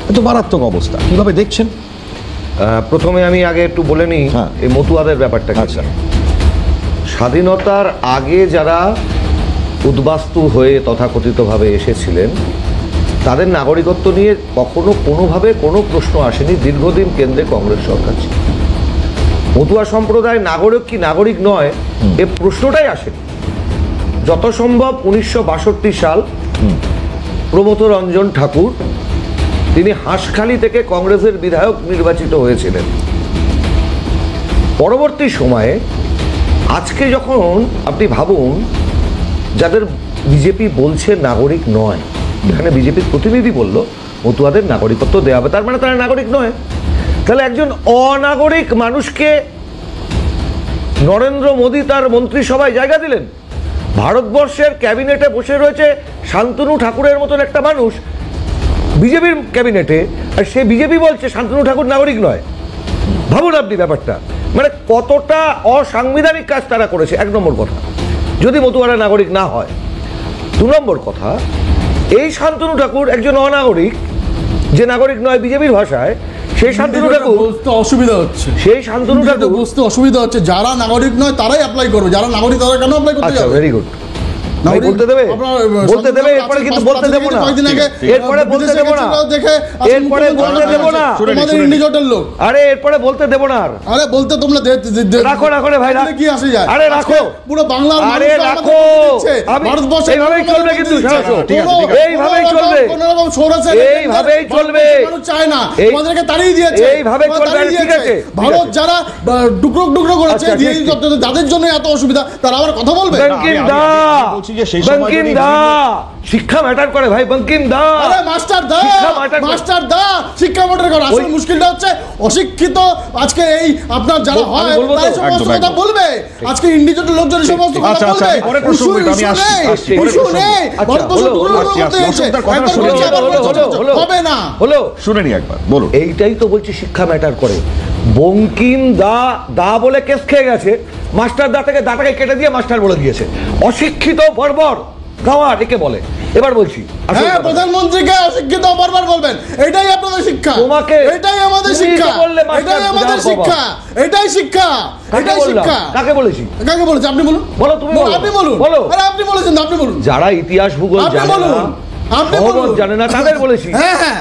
এত মারাত্মক অবস্থা, কিভাবে দেখছেন? প্রথমে আমি আগে একটু বলে নিই এই মতুয়াদের ব্যাপারটা। আচ্ছা, স্বাধীনতার আগে যারা উদ্বাস্তু হয়ে তথাকথিতভাবে এসেছিলেন, তাদের নাগরিকত্ব নিয়ে কখনো কোনোভাবে কোনো প্রশ্ন আসেনি। দীর্ঘদিন কেন্দ্রে কংগ্রেস সরকার ছিল। মতুয়া সম্প্রদায় নাগরিক কি নাগরিক নয় এ প্রশ্নটাই আসেনি। যত সম্ভব 1962 সাল প্রমথ রঞ্জন ঠাকুর, তিনি হাঁসখালি থেকে কংগ্রেসের বিধায়ক নির্বাচিত হয়েছিলেন। পরবর্তী সময়ে আজকে যখন আপনি ভাবুন, যাদের বিজেপি বলছে নাগরিক নয়, এখানে বিজেপির প্রতিনিধি বলল মতুয়াদের নাগরিকত্ব দেওয়া হবে, তার মানে তারা নাগরিক নয়। তাহলে একজন অনাগরিক মানুষকে নরেন্দ্র মোদী তার মন্ত্রিসভায় জায়গা দিলেন। ভারতবর্ষের ক্যাবিনেটে বসে রয়েছে শান্তনু ঠাকুরের মতন একটা মানুষ বিজেপির ক্যাবিনেটে, আর সে বিজেপি বলছে শান্তনু ঠাকুর নাগরিক নয়। ভাবুন আপনি ব্যাপারটা, মানে কতটা অসাংবিধানিক কাজ তারা করেছে। 1 নম্বর কথা, যদি মতুয়ারা নাগরিক না হয়। 2 নম্বর কথা, এই শান্তনু ঠাকুর একজন অনাগরিক, যে নাগরিক নয় বিজেপির ভাষায়, সেই শান্তনু ঠাকুর বুঝতে অসুবিধা হচ্ছে। সেই শান্তনু ঠাকুর বুঝতে অসুবিধা হচ্ছে, যারা নাগরিক নয় তারাই অ্যাপ্লাই করবে, যারা নাগরিক তারা কেন অ্যাপ্লাই করতে যাবে? Very good. বলতে দেবে এরপরে কিন্তু বলতে দেবো না, এরপরে বলতে দেবো না, এরপরে বলতে দেবো না, তোমাদের ইন্ডিজোটের লোক। আরে এরপরে বলতে দেবো না, আরে বলতে তোমরা রাখো রাখো রে ভাই, কি আসে যায়, আরে রাখো পুরো বাংলার আরে রাখো, ভারতবর্ষে এইভাবেই চলবে, কিন্তু এইভাবেই চলবে, এইভাবেই চলবে, চায় না তোমাদেরকে তাড়িয়ে দিয়েছে, এইভাবে চলবে। ঠিক আছে, ভারত যারা টুকরো টুকরো করেছে, যাদের জন্য এত অসুবিধা, তারা আবার কথা বলবে। বঙ্কিম দা শিক্ষা ম্যাটার করে ভাই, বঙ্কিম দা, আরে মাস্টার দা, মাস্টার দা শিক্ষা ম্যাটার করে। আসল মুশকিলটা হচ্ছে অশিক্ষিত আজকে এই আপনার যারা হয় তাই সমস্ত কথা বলবে, আজকে ইন্ডিজোটের লোকজন সমস্ত কথা বলবে, হবে না। হলো শুনেনি একবার বলুন। এইটাই তো বলছি, শিক্ষা ম্যাটার করে। বঙ্কিম দা দা বলে কেস খেয়ে গেছে, মাস্টার দা থেকে দাটাকে কেটে দিয়ে মাস্টার বলে দিয়েছে। অশিক্ষিত বর্বর গাওয়ার একে বলে। এবার বলছি, হ্যাঁ, প্রধানমন্ত্রীকে অশিক্ষিত বারবার বলবেন, এটাই আপনাদের শিক্ষা, তোমাকে এটাই আমাদের শিক্ষা, এটাই আমাদের শিক্ষা, এটাই শিক্ষা, এটাই শিক্ষা। কাকে বলেছি? কাকে বলেছি আপনি বলুন, বলো তুমি, আপনি বলুন, বলো। আরে আপনি বলেছেন, আপনি বলুন। যারা ইতিহাস ভূগোল জানে না তাদের বলেছি। হ্যাঁ হ্যাঁ,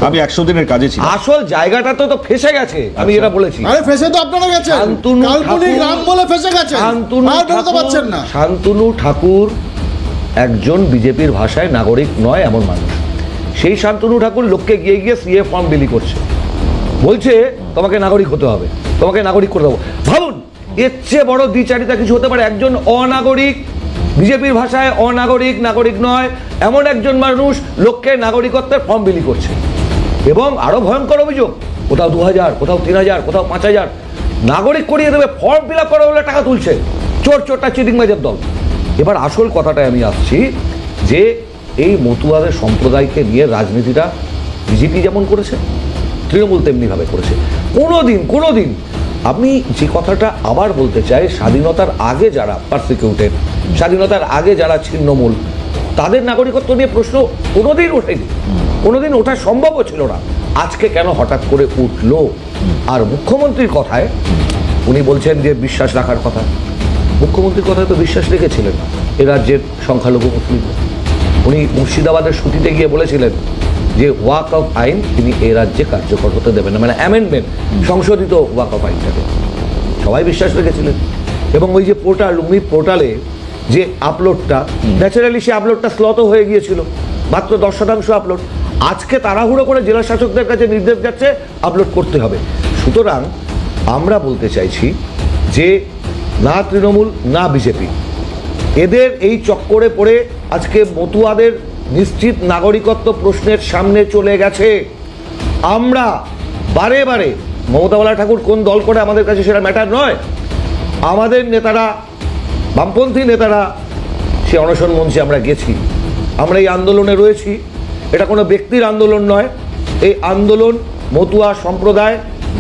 আমি 100 দিনের কাজে ছিলাম, আসল জায়গাটা তো ফেসে গেছে, আমি এটা বলেছি। আরে ফেসে তো আপনারা গেছেন, কাল্পনিক রাম বলে ফেসে গেছে, আর বেরোতে পারছেন না। শান্তনু ঠাকুর একজন বিজেপির ভাষায় নাগরিক নয় এমন মানুষ। সেই শান্তনু ঠাকুর লোককে গিয়ে গিয়ে সিএ ফর্ম বিলি করছে, বলছে তোমাকে নাগরিক হতে হবে, তোমাকে নাগরিক করে দেবো। ভাবুন, এর চেয়ে বড় দ্বিচারিতা কিছু হতে পারে? একজন অনাগরিক, বিজেপির ভাষায় অনাগরিক, নাগরিক নয় এমন একজন মানুষ লোককে নাগরিকত্বের ফর্ম বিলি করছে। এবং আরো ভয়ঙ্কর অভিযোগ, কোথাও 2000, কোথাও 3000, কোথাও 5000 নাগরিক করিয়ে দেবে, ফর্ম ফিল আপ করা বলে টাকা তুলছে। চোরটা চিটিংবাজের দল। এবার আসল কথাটায় আমি আসছি, যে এই মতুয়াদের সম্প্রদায়কে নিয়ে রাজনীতিটা বিজেপি যেমন করেছে, তৃণমূল তেমনিভাবে করেছে। কোনোদিন আমি যে কথাটা আবার বলতে চাই, স্বাধীনতার আগে যারা পারসিকিউটেড, স্বাধীনতার আগে যারা ছিন্নমূল, তাদের নাগরিকত্ব নিয়ে প্রশ্ন কোনোদিন ওঠেনি, কোনোদিন ওঠা সম্ভবও ছিল না। আজকে কেন হঠাৎ করে উঠলো? আর মুখ্যমন্ত্রীর কথায় উনি বলছেন যে বিশ্বাস রাখার কথা। মুখ্যমন্ত্রীর কথায় তো বিশ্বাস রেখেছিলেন এ রাজ্যের সংখ্যালঘু মুসলিম। উনি মুর্শিদাবাদের শুটিতে গিয়ে বলেছিলেন যে ওয়াক অফ আইন তিনি এ রাজ্যে কার্যকর হতে দেবেন না, মানে অ্যামেন্ডমেন্ট, সংশোধিত ওয়াক অফ আইনটাকে সবাই বিশ্বাস রেখেছিলেন। এবং ওই যে পোর্টাল, উমিদ পোর্টালে যে আপলোডটা, ন্যাচারালি সে আপলোডটা স্লথ হয়ে গিয়েছিল, মাত্র 10% আপলোড। আজকে তাড়াহুড়ো করে জেলা শাসকদের কাছে নির্দেশ যাচ্ছে আপলোড করতে হবে। সুতরাং আমরা বলতে চাইছি যে না তৃণমূল না বিজেপি, এদের এই চক্করে পড়ে আজকে মতুয়াদের নিশ্চিত নাগরিকত্ব প্রশ্নের সামনে চলে গেছে। আমরা বারে বারে, মমতা ঠাকুর কোন দল করে আমাদের কাছে সেটা ম্যাটার নয়, আমাদের নেতারা, বামপন্থী নেতারা সে অনশন মঞ্চে আমরা গেছি, আমরা এই আন্দোলনে রয়েছি। এটা কোনো ব্যক্তির আন্দোলন নয়, এই আন্দোলন মতুয়া সম্প্রদায়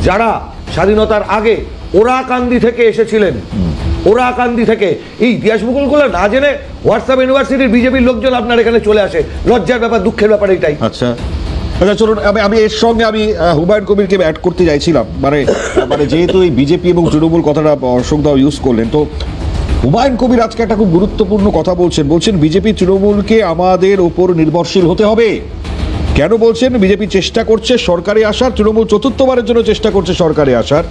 যারা স্বাধীনতার আগে ওরাকান্দি থেকে এসেছিলেন, ওরাকান্দি থেকে, এই ইতিহাস ভূগোলগুলো না জেনে হোয়াটসঅ্যাপ ইউনিভার্সিটির বিজেপির লোকজন আপনার এখানে চলে আসে, লজ্জার ব্যাপার, দুঃখের ব্যাপার এটাই। আচ্ছা চলুন, আমি এর সঙ্গে আমি হুমায়ুন কবিরকে অ্যাড করতে চাইছিলাম, মানে যেহেতু এই বিজেপি এবং তৃণমূল কথাটা অশোকদাও ইউজ করলেন, তো হুমায়ুন কবির আজকে একটা খুব গুরুত্বপূর্ণ কথা বলছেন বিজেপি তৃণমূলকে আমাদের ওপর নির্ভরশীল হতে হবে। কেন বলছেন? বিজেপি চেষ্টা করছে সরকারে আসার, তৃণমূল চতুর্থবারের জন্য চেষ্টা করছে সরকারে আসার।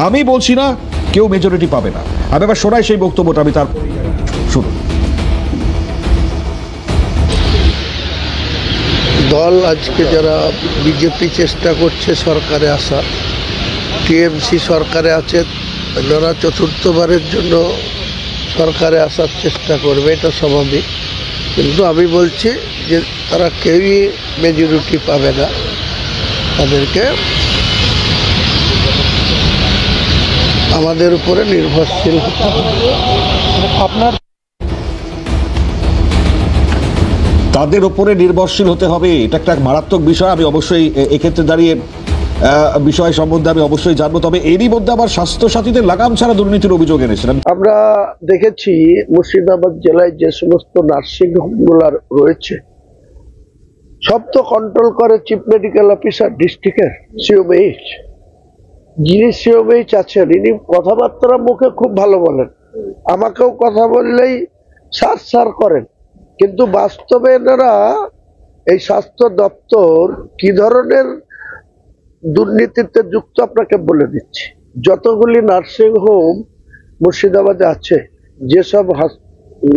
আমি বলছি না কেউ মেজরিটি পাবে না, আমি এবার শোনাই সেই বক্তব্যটা, আমি তারপর শুনুন। দল আজকে যারা বিজেপি চেষ্টা করছে সরকারে আসা, টিএমসি সরকারে আছে, যারা চতুর্থবারের জন্য সরকারে আসার চেষ্টা করবে, এটা স্বাভাবিক। কিন্তু আমি বলছি যে তারা কেউই মেজরিটি পাবে না, তাদেরকে আমাদের উপরে নির্ভরশীল হতে হবে। আপনার তাদের উপরে নির্ভরশীল হতে হবে, এটা একটা মারাত্মক বিষয়। আমি অবশ্যই এক্ষেত্রে দাঁড়িয়ে বিষয় সম্বন্ধে আমি অবশ্যই জানবো। তবে এরই মধ্যে আবার স্বাস্থ্য সাথীদের লাগাম ছাড়া দুর্নীতির অভিযোগ এনেছিলেন। আমরা দেখেছি মুর্শিদাবাদ জেলায় যে সমস্ত নার্সিং হোমগুলো রয়েছে সব তো কন্ট্রোল করে চিফ মেডিকেল অফিসার ডিস্ট্রিক্টের, সিওমএইচ। যিনি সিওমেইচ আছেন ইনি কথাবার্তা মুখে খুব ভালো বলেন, আমাকেও কথা বললেই সার সার করেন, কিন্তু বাস্তবে এনারা এই স্বাস্থ্য দপ্তর কি ধরনের দুর্নীতিতে যুক্ত আপনাকে বলে দিচ্ছি। যতগুলি নার্সিং হোম মুর্শিদাবাদে আছে, যেসব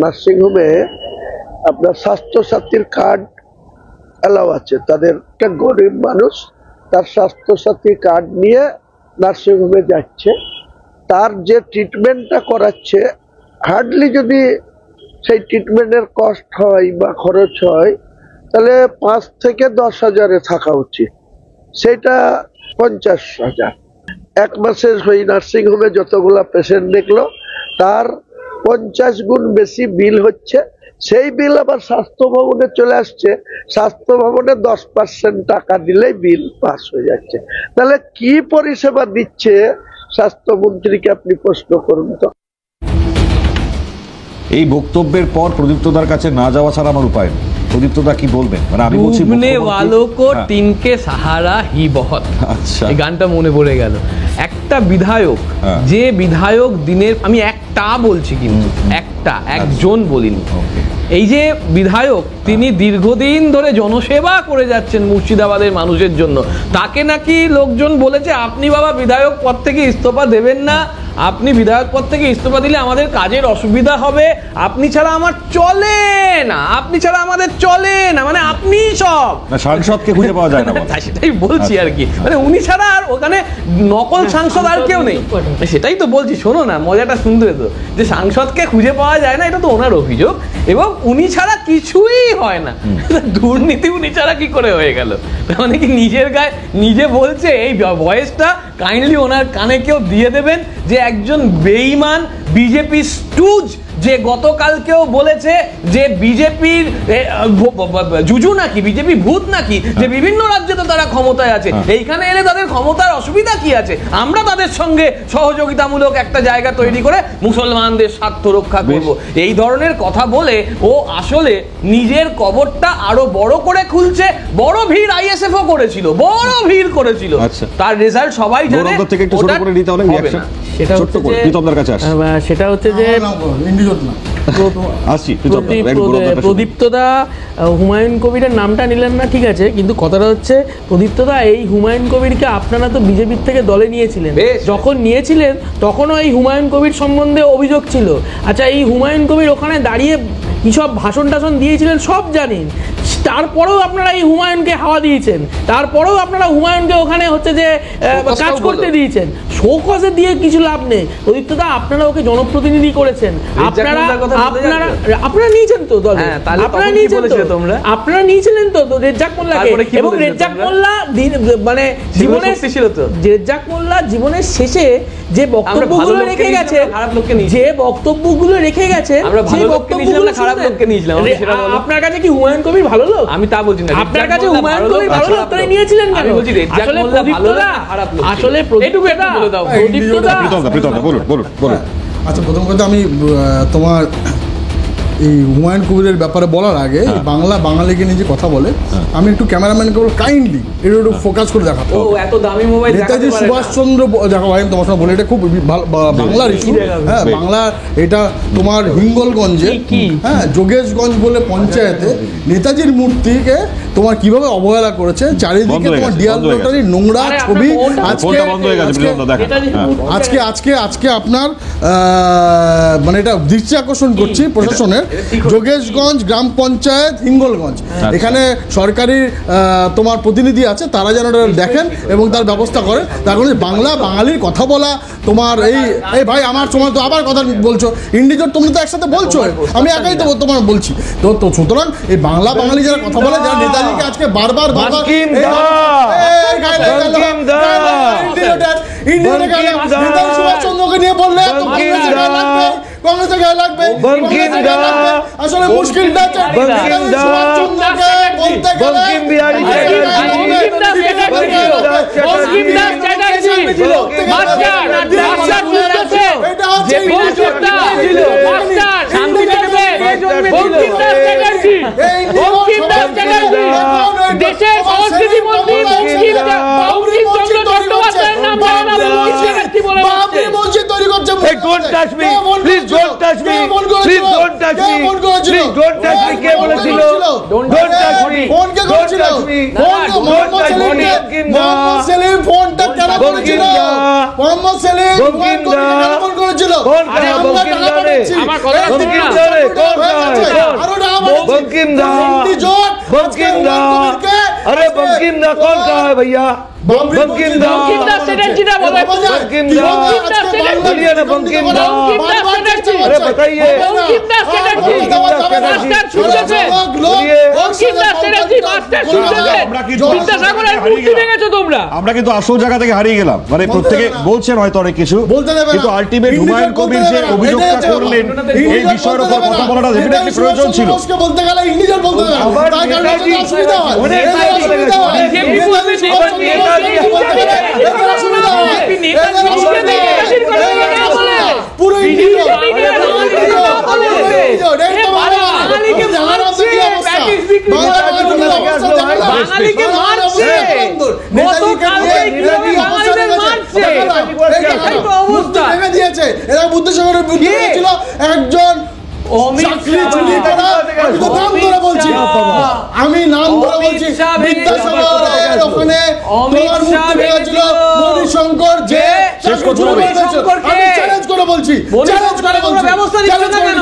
নার্সিং হোমে আপনার স্বাস্থ্যসাথীর কার্ড এলাও আছে, তাদের একটা গরিব মানুষ তার স্বাস্থ্যসাথী কার্ড নিয়ে নার্সিং হোমে যাচ্ছে, তার যে ট্রিটমেন্টটা করাচ্ছে হার্ডলি যদি সেই ট্রিটমেন্টের কস্ট হয় বা খরচ হয় তাহলে 5 থেকে 10 হাজারে থাকা উচিত, সেটা 50,000। এক মাসের ওই নার্সিং হোমে যতগুলা পেশেন্ট দেখলো তার 50 গুণ বেশি বিল হচ্ছে। সেই বিল আবার স্বাস্থ্য ভবনে চলে আসছে, স্বাস্থ্য ভবনে 10% টাকা দিলেই বিল পাস হয়ে যাচ্ছে। তাহলে কি পরিষেবা দিচ্ছে স্বাস্থ্যমন্ত্রীকে আপনি প্রশ্ন করুন তো। এই বক্তব্যের পর প্রদীপ্তদার কাছে না যাওয়া ছাড়া আমার উপায় নেই। প্রদীপ্তদা কি বলবেন? মানে আমি বলছি ডুবনে ওয়ালো কো তিনকে সাহারা হি বহুত, আচ্ছা এই গানটা মনে পড়ে গেল। একটা বিধায়ক, যে বিধায়ক দিনের, আমি একটা বলছি কিন্তু একজন বলিনি, এই যে বিধায়ক তিনি দীর্ঘদিন ধরে জনসেবা করে যাচ্ছেন মুর্শিদাবাদের মানুষের জন্য, তাকে নাকি লোকজন বলেছে আপনি বাবা বিধায়ক পদ থেকে ইস্তফা দেবেন না, আপনি বিধায়ক পদ থেকে ইস্তফা দিলে আমাদের কাজের অসুবিধা হবে, আপনি ছাড়া আমার চলে না, আপনি ছাড়া আমাদের চলে না, মানে আপনি সব সাংসদকে খুঁজে পাওয়া যায় না, সেটাই বলছি আর কি, মানে উনি ছাড়া আর ওখানে নকল সাংসদ আর কেউ নেই। সেটাই তো বলছি, শোনো না মজাটা শুনতে তো, যে সাংসদকে খুঁজে পাওয়া যায় না, এটা তো ওনার অভিযোগ, এবং উনি ছাড়া কিছুই হয় না। দুর্নীতি উনি ছাড়া কি করে হয়ে গেল? মানে কি নিজের গায়ে নিজে বলছে। এই ভয়েসটা কাইন্ডলি ওনার কানে কেউ দিয়ে দেবেন, যে একজন বেঈমান বিজেপি স্টুজ, যে গতকালকেও বলেছে যে বিজেপির জুজু নাকি, বিজেপি ভূত নাকি, যে বিভিন্ন রাজ্যে তো তারা ক্ষমতায় আছে, এইখানে এলে তাদের ক্ষমতার অসুবিধা কি আছে, আমরা তাদের সঙ্গে সহযোগিতামূলক একটা জায়গা তৈরি করে মুসলমানদের স্বার্থ রক্ষা করব, এই ধরনের কথা বলে ও আসলে নিজের কবরটা আরো বড় করে খুলছে। বড় ভিড় আইএসএফও করেছিল, বড় ভিড় করেছিল, তার রেজাল্ট সবাই জানে। সেটা হচ্ছে যে প্রদীপ্তদা হুমায়ুন কবিরের নামটা নিলেন না, ঠিক আছে, কিন্তু কথাটা হচ্ছে প্রদীপ্তদা এই হুমায়ুন কবিরকে আপনারা তো বিজেপির থেকে দলে নিয়েছিলেন, যখন নিয়েছিলেন তখনও এই হুমায়ুন কবির সম্বন্ধে অভিযোগ ছিল। আচ্ছা, এই হুমায়ুন কবির ওখানে দাঁড়িয়ে কি সব ভাষণ টাষণ দিয়েছিলেন সব জানেন, তারপরেও আপনারা এই হুমায়ুনকে হাওয়া দিয়েছেন, তারপরেও আপনারা হুমায়ুনকে ওখানে হচ্ছে যে কাজ করতে দিয়েছেন। শোকজে দিয়ে কিছু লাভ নেই। প্রদীপ্তদা আপনারা ওকে জনপ্রতিনিধি করেছেন, আপনারা নিয়েছেন তো দলে, আপনারা নিয়েছিলেন তো রেজ্জাক মোল্লাকে, এবং রেজ্জাক মোল্লা মানে জীবনের রেজ্জাক মোল্লা জীবনের শেষে যে বক্তব্যগুলো রেখে গেছে, যে বক্তব্যগুলো রেখে গেছে, সেই বক্তব্যগুলো খারাপ লোককে নিয়েছিলাম। আপনার কাছে কি হুমায়ুন কবির ভালো লোক? আমি তা বলছি না, আপনার কাছে হুমায়ুন কবির ভালো লোক তাই নিয়েছিলেন কেন? আসলে প্রদীপ্তদা, আসলে প্রদীপ্তদা আচ্ছা, প্রথম কথা আমি তোমার এই হুমায়ুন কবিরের ব্যাপারে বলার আগে বাংলা বাঙালিকে নিয়ে যে কথা বলে, আমি একটু ক্যামেরাম্যানকে বলবো কাইন্ডলি একটু ফোকাস করে দেখাবো। এত দামি মোবাইল নেতাজি সুভাষচন্দ্র দেখো ভাই, তোমার সঙ্গে বলে এটা খুব বাংলার ইস্যু। হ্যাঁ, বাংলা এটা তোমার হিঙ্গলগঞ্জে, হ্যাঁ যোগেশগঞ্জ বলে পঞ্চায়েতে নেতাজির মূর্তিকে তোমার কিভাবে অবহেলা করেছে, চারিদিকে তোমার ডিয়াল রোটারি নোংরা ছবি। আজকে আপনার মানে এটা দৃষ্টি আকর্ষণ করছি প্রশাসনের, যোগেশগঞ্জ গ্রাম পঞ্চায়েত হিঙ্গলগঞ্জ, এখানে সরকারি তোমার প্রতিনিধি আছে, তারা যেন দেখেন এবং তার ব্যবস্থা করেন। তার কারণে বাংলা বাঙালির কথা বলা তোমার এই ভাই আমার সময় তো আবার কথা বলছো, ইন্ডিজোর তোমরা তো একসাথে বলছো, আমি একাই তো তোমার বলছি তো। সুতরাং এই বাংলা বাঙালি যারা কথা বলে, যারা নেতাজিকে আজকে বারবার সুভাষচন্দ্রকে নিয়ে বললে কংগ্রেসের গায়ে লাগবে। আসলে মুশকিলটা বলতে দেশের সংস্কৃতি মন্ত্রী বঙ্কিমচন্দ্র চট্টোপাধ্যায়ের নাম don't touch me. Please don't touch me. Please don't touch me. Please don't touch me. কে বলেছিল? Don't touch me. Don't touch me. Don't touch me. Mohammad Selim ফোনটা কেন করেছিল? মোহাম্মদ সেলিম বঙ্কিমদা ফোন করেছিল। কোন কাজ বঙ্কিমদা রে? আমার কথা বঙ্কিমদা রে কোন কাজ? আরো না बंकिमदा बंकिमदा अरे बंकिमदा कौन कहा है भैया बंकिमदा सेनेटरी बोला बंकिमदा बोलिए ना बंकिमदा अरे बताइए बंकिमदा सेनेटरी मास्टर छुटছে बोलिए बंकिमदा सेनेटरी मास्टर छुটছে বিদ্যাসাগরের মূর্তি ভেঙেছো তোমরা আমরা কিন্তু আসল জায়গা থেকে হারিয়ে গেলাম। মানে প্রত্যেকে বলছেন হয়তো অনেক কিছু, কিন্তু আলটিমেট হুমায়ুন কবির যে অভিযোগটা করলেন এই বিষয়ের উপর কথা বলাটা ডেফিনেটলি প্রয়োজন ছিল। বলতে গেলে ইংলিশে বলতে গেলে তার কারণে অসুবিধা হয়। অনেক অসুবিধা হয়। বিজেপি বলবে পুরো এরা বুদ্ধিসাগরের বিরুদ্ধে ছিল একজন আমি নাম ধরে বলছি বিদ্যাসাগরের ওখানে তোমার মূর্তি ভেঙেছিল মণিশঙ্কর যে আমি চ্যালেঞ্জ করে বলছি চ্যালেঞ্জ করে বলছি ব্যবস্থা নিচ্ছ না কেন?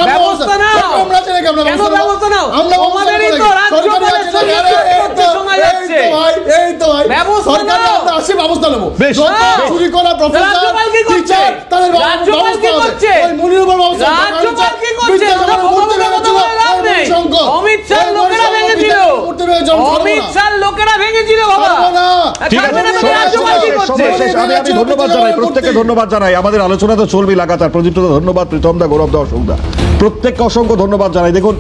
ব্যবস্থা নাও। আমরা জানি কেন ব্যবস্থা নাও? আমরা আমাদেরই তো রাজ্য শোনা যাচ্ছে। এই তো ভাই সরকার আমরা আসে ব্যবস্থা নেব। চুরি করা প্রফেসর টিচার তাদের রাজ্যপাল কি করছে? ওই মুনির উপর ব্যবস্থা রাজ্যপাল কি করছে? অমিত শাহ লোকেরা ভেঙেছিল। অমিত শাহ লোকেরা ভেঙেছিল বাবা। ঠিক আছে, সময় শেষ। আমি ধন্যবাদ জানাই প্রত্যেককে, ধন্যবাদ জানাই। আমাদের আলোচনা তো চলবে লাগাতার। প্রদীপ্তদা ধন্যবাদ, প্রীতম দা, গৌরব দা, অশোক দা, প্রত্যেককে অসংখ্য ধন্যবাদ জানাই। দেখুন,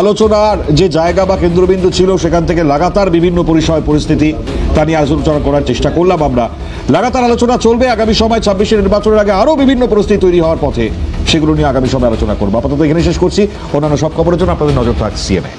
আলোচনার যে জায়গা বা কেন্দ্রবিন্দু ছিল সেখান থেকে লাগাতার বিভিন্ন পরিষয় পরিস্থিতি তা নিয়ে আলোচনা করার চেষ্টা করলাম আমরা। লাগাতার আলোচনা চলবে। আগামী সময় 26 নির্বাচনের আগে আরও বিভিন্ন পরিস্থিতি তৈরি হওয়ার পথে, সেগুলো নিয়ে আগামী সময় আলোচনা করবো। আপাতত এখানে শেষ করছি। অন্যান্য সব খবরের জন্য আপনাদের নজর থাক সিএনএ।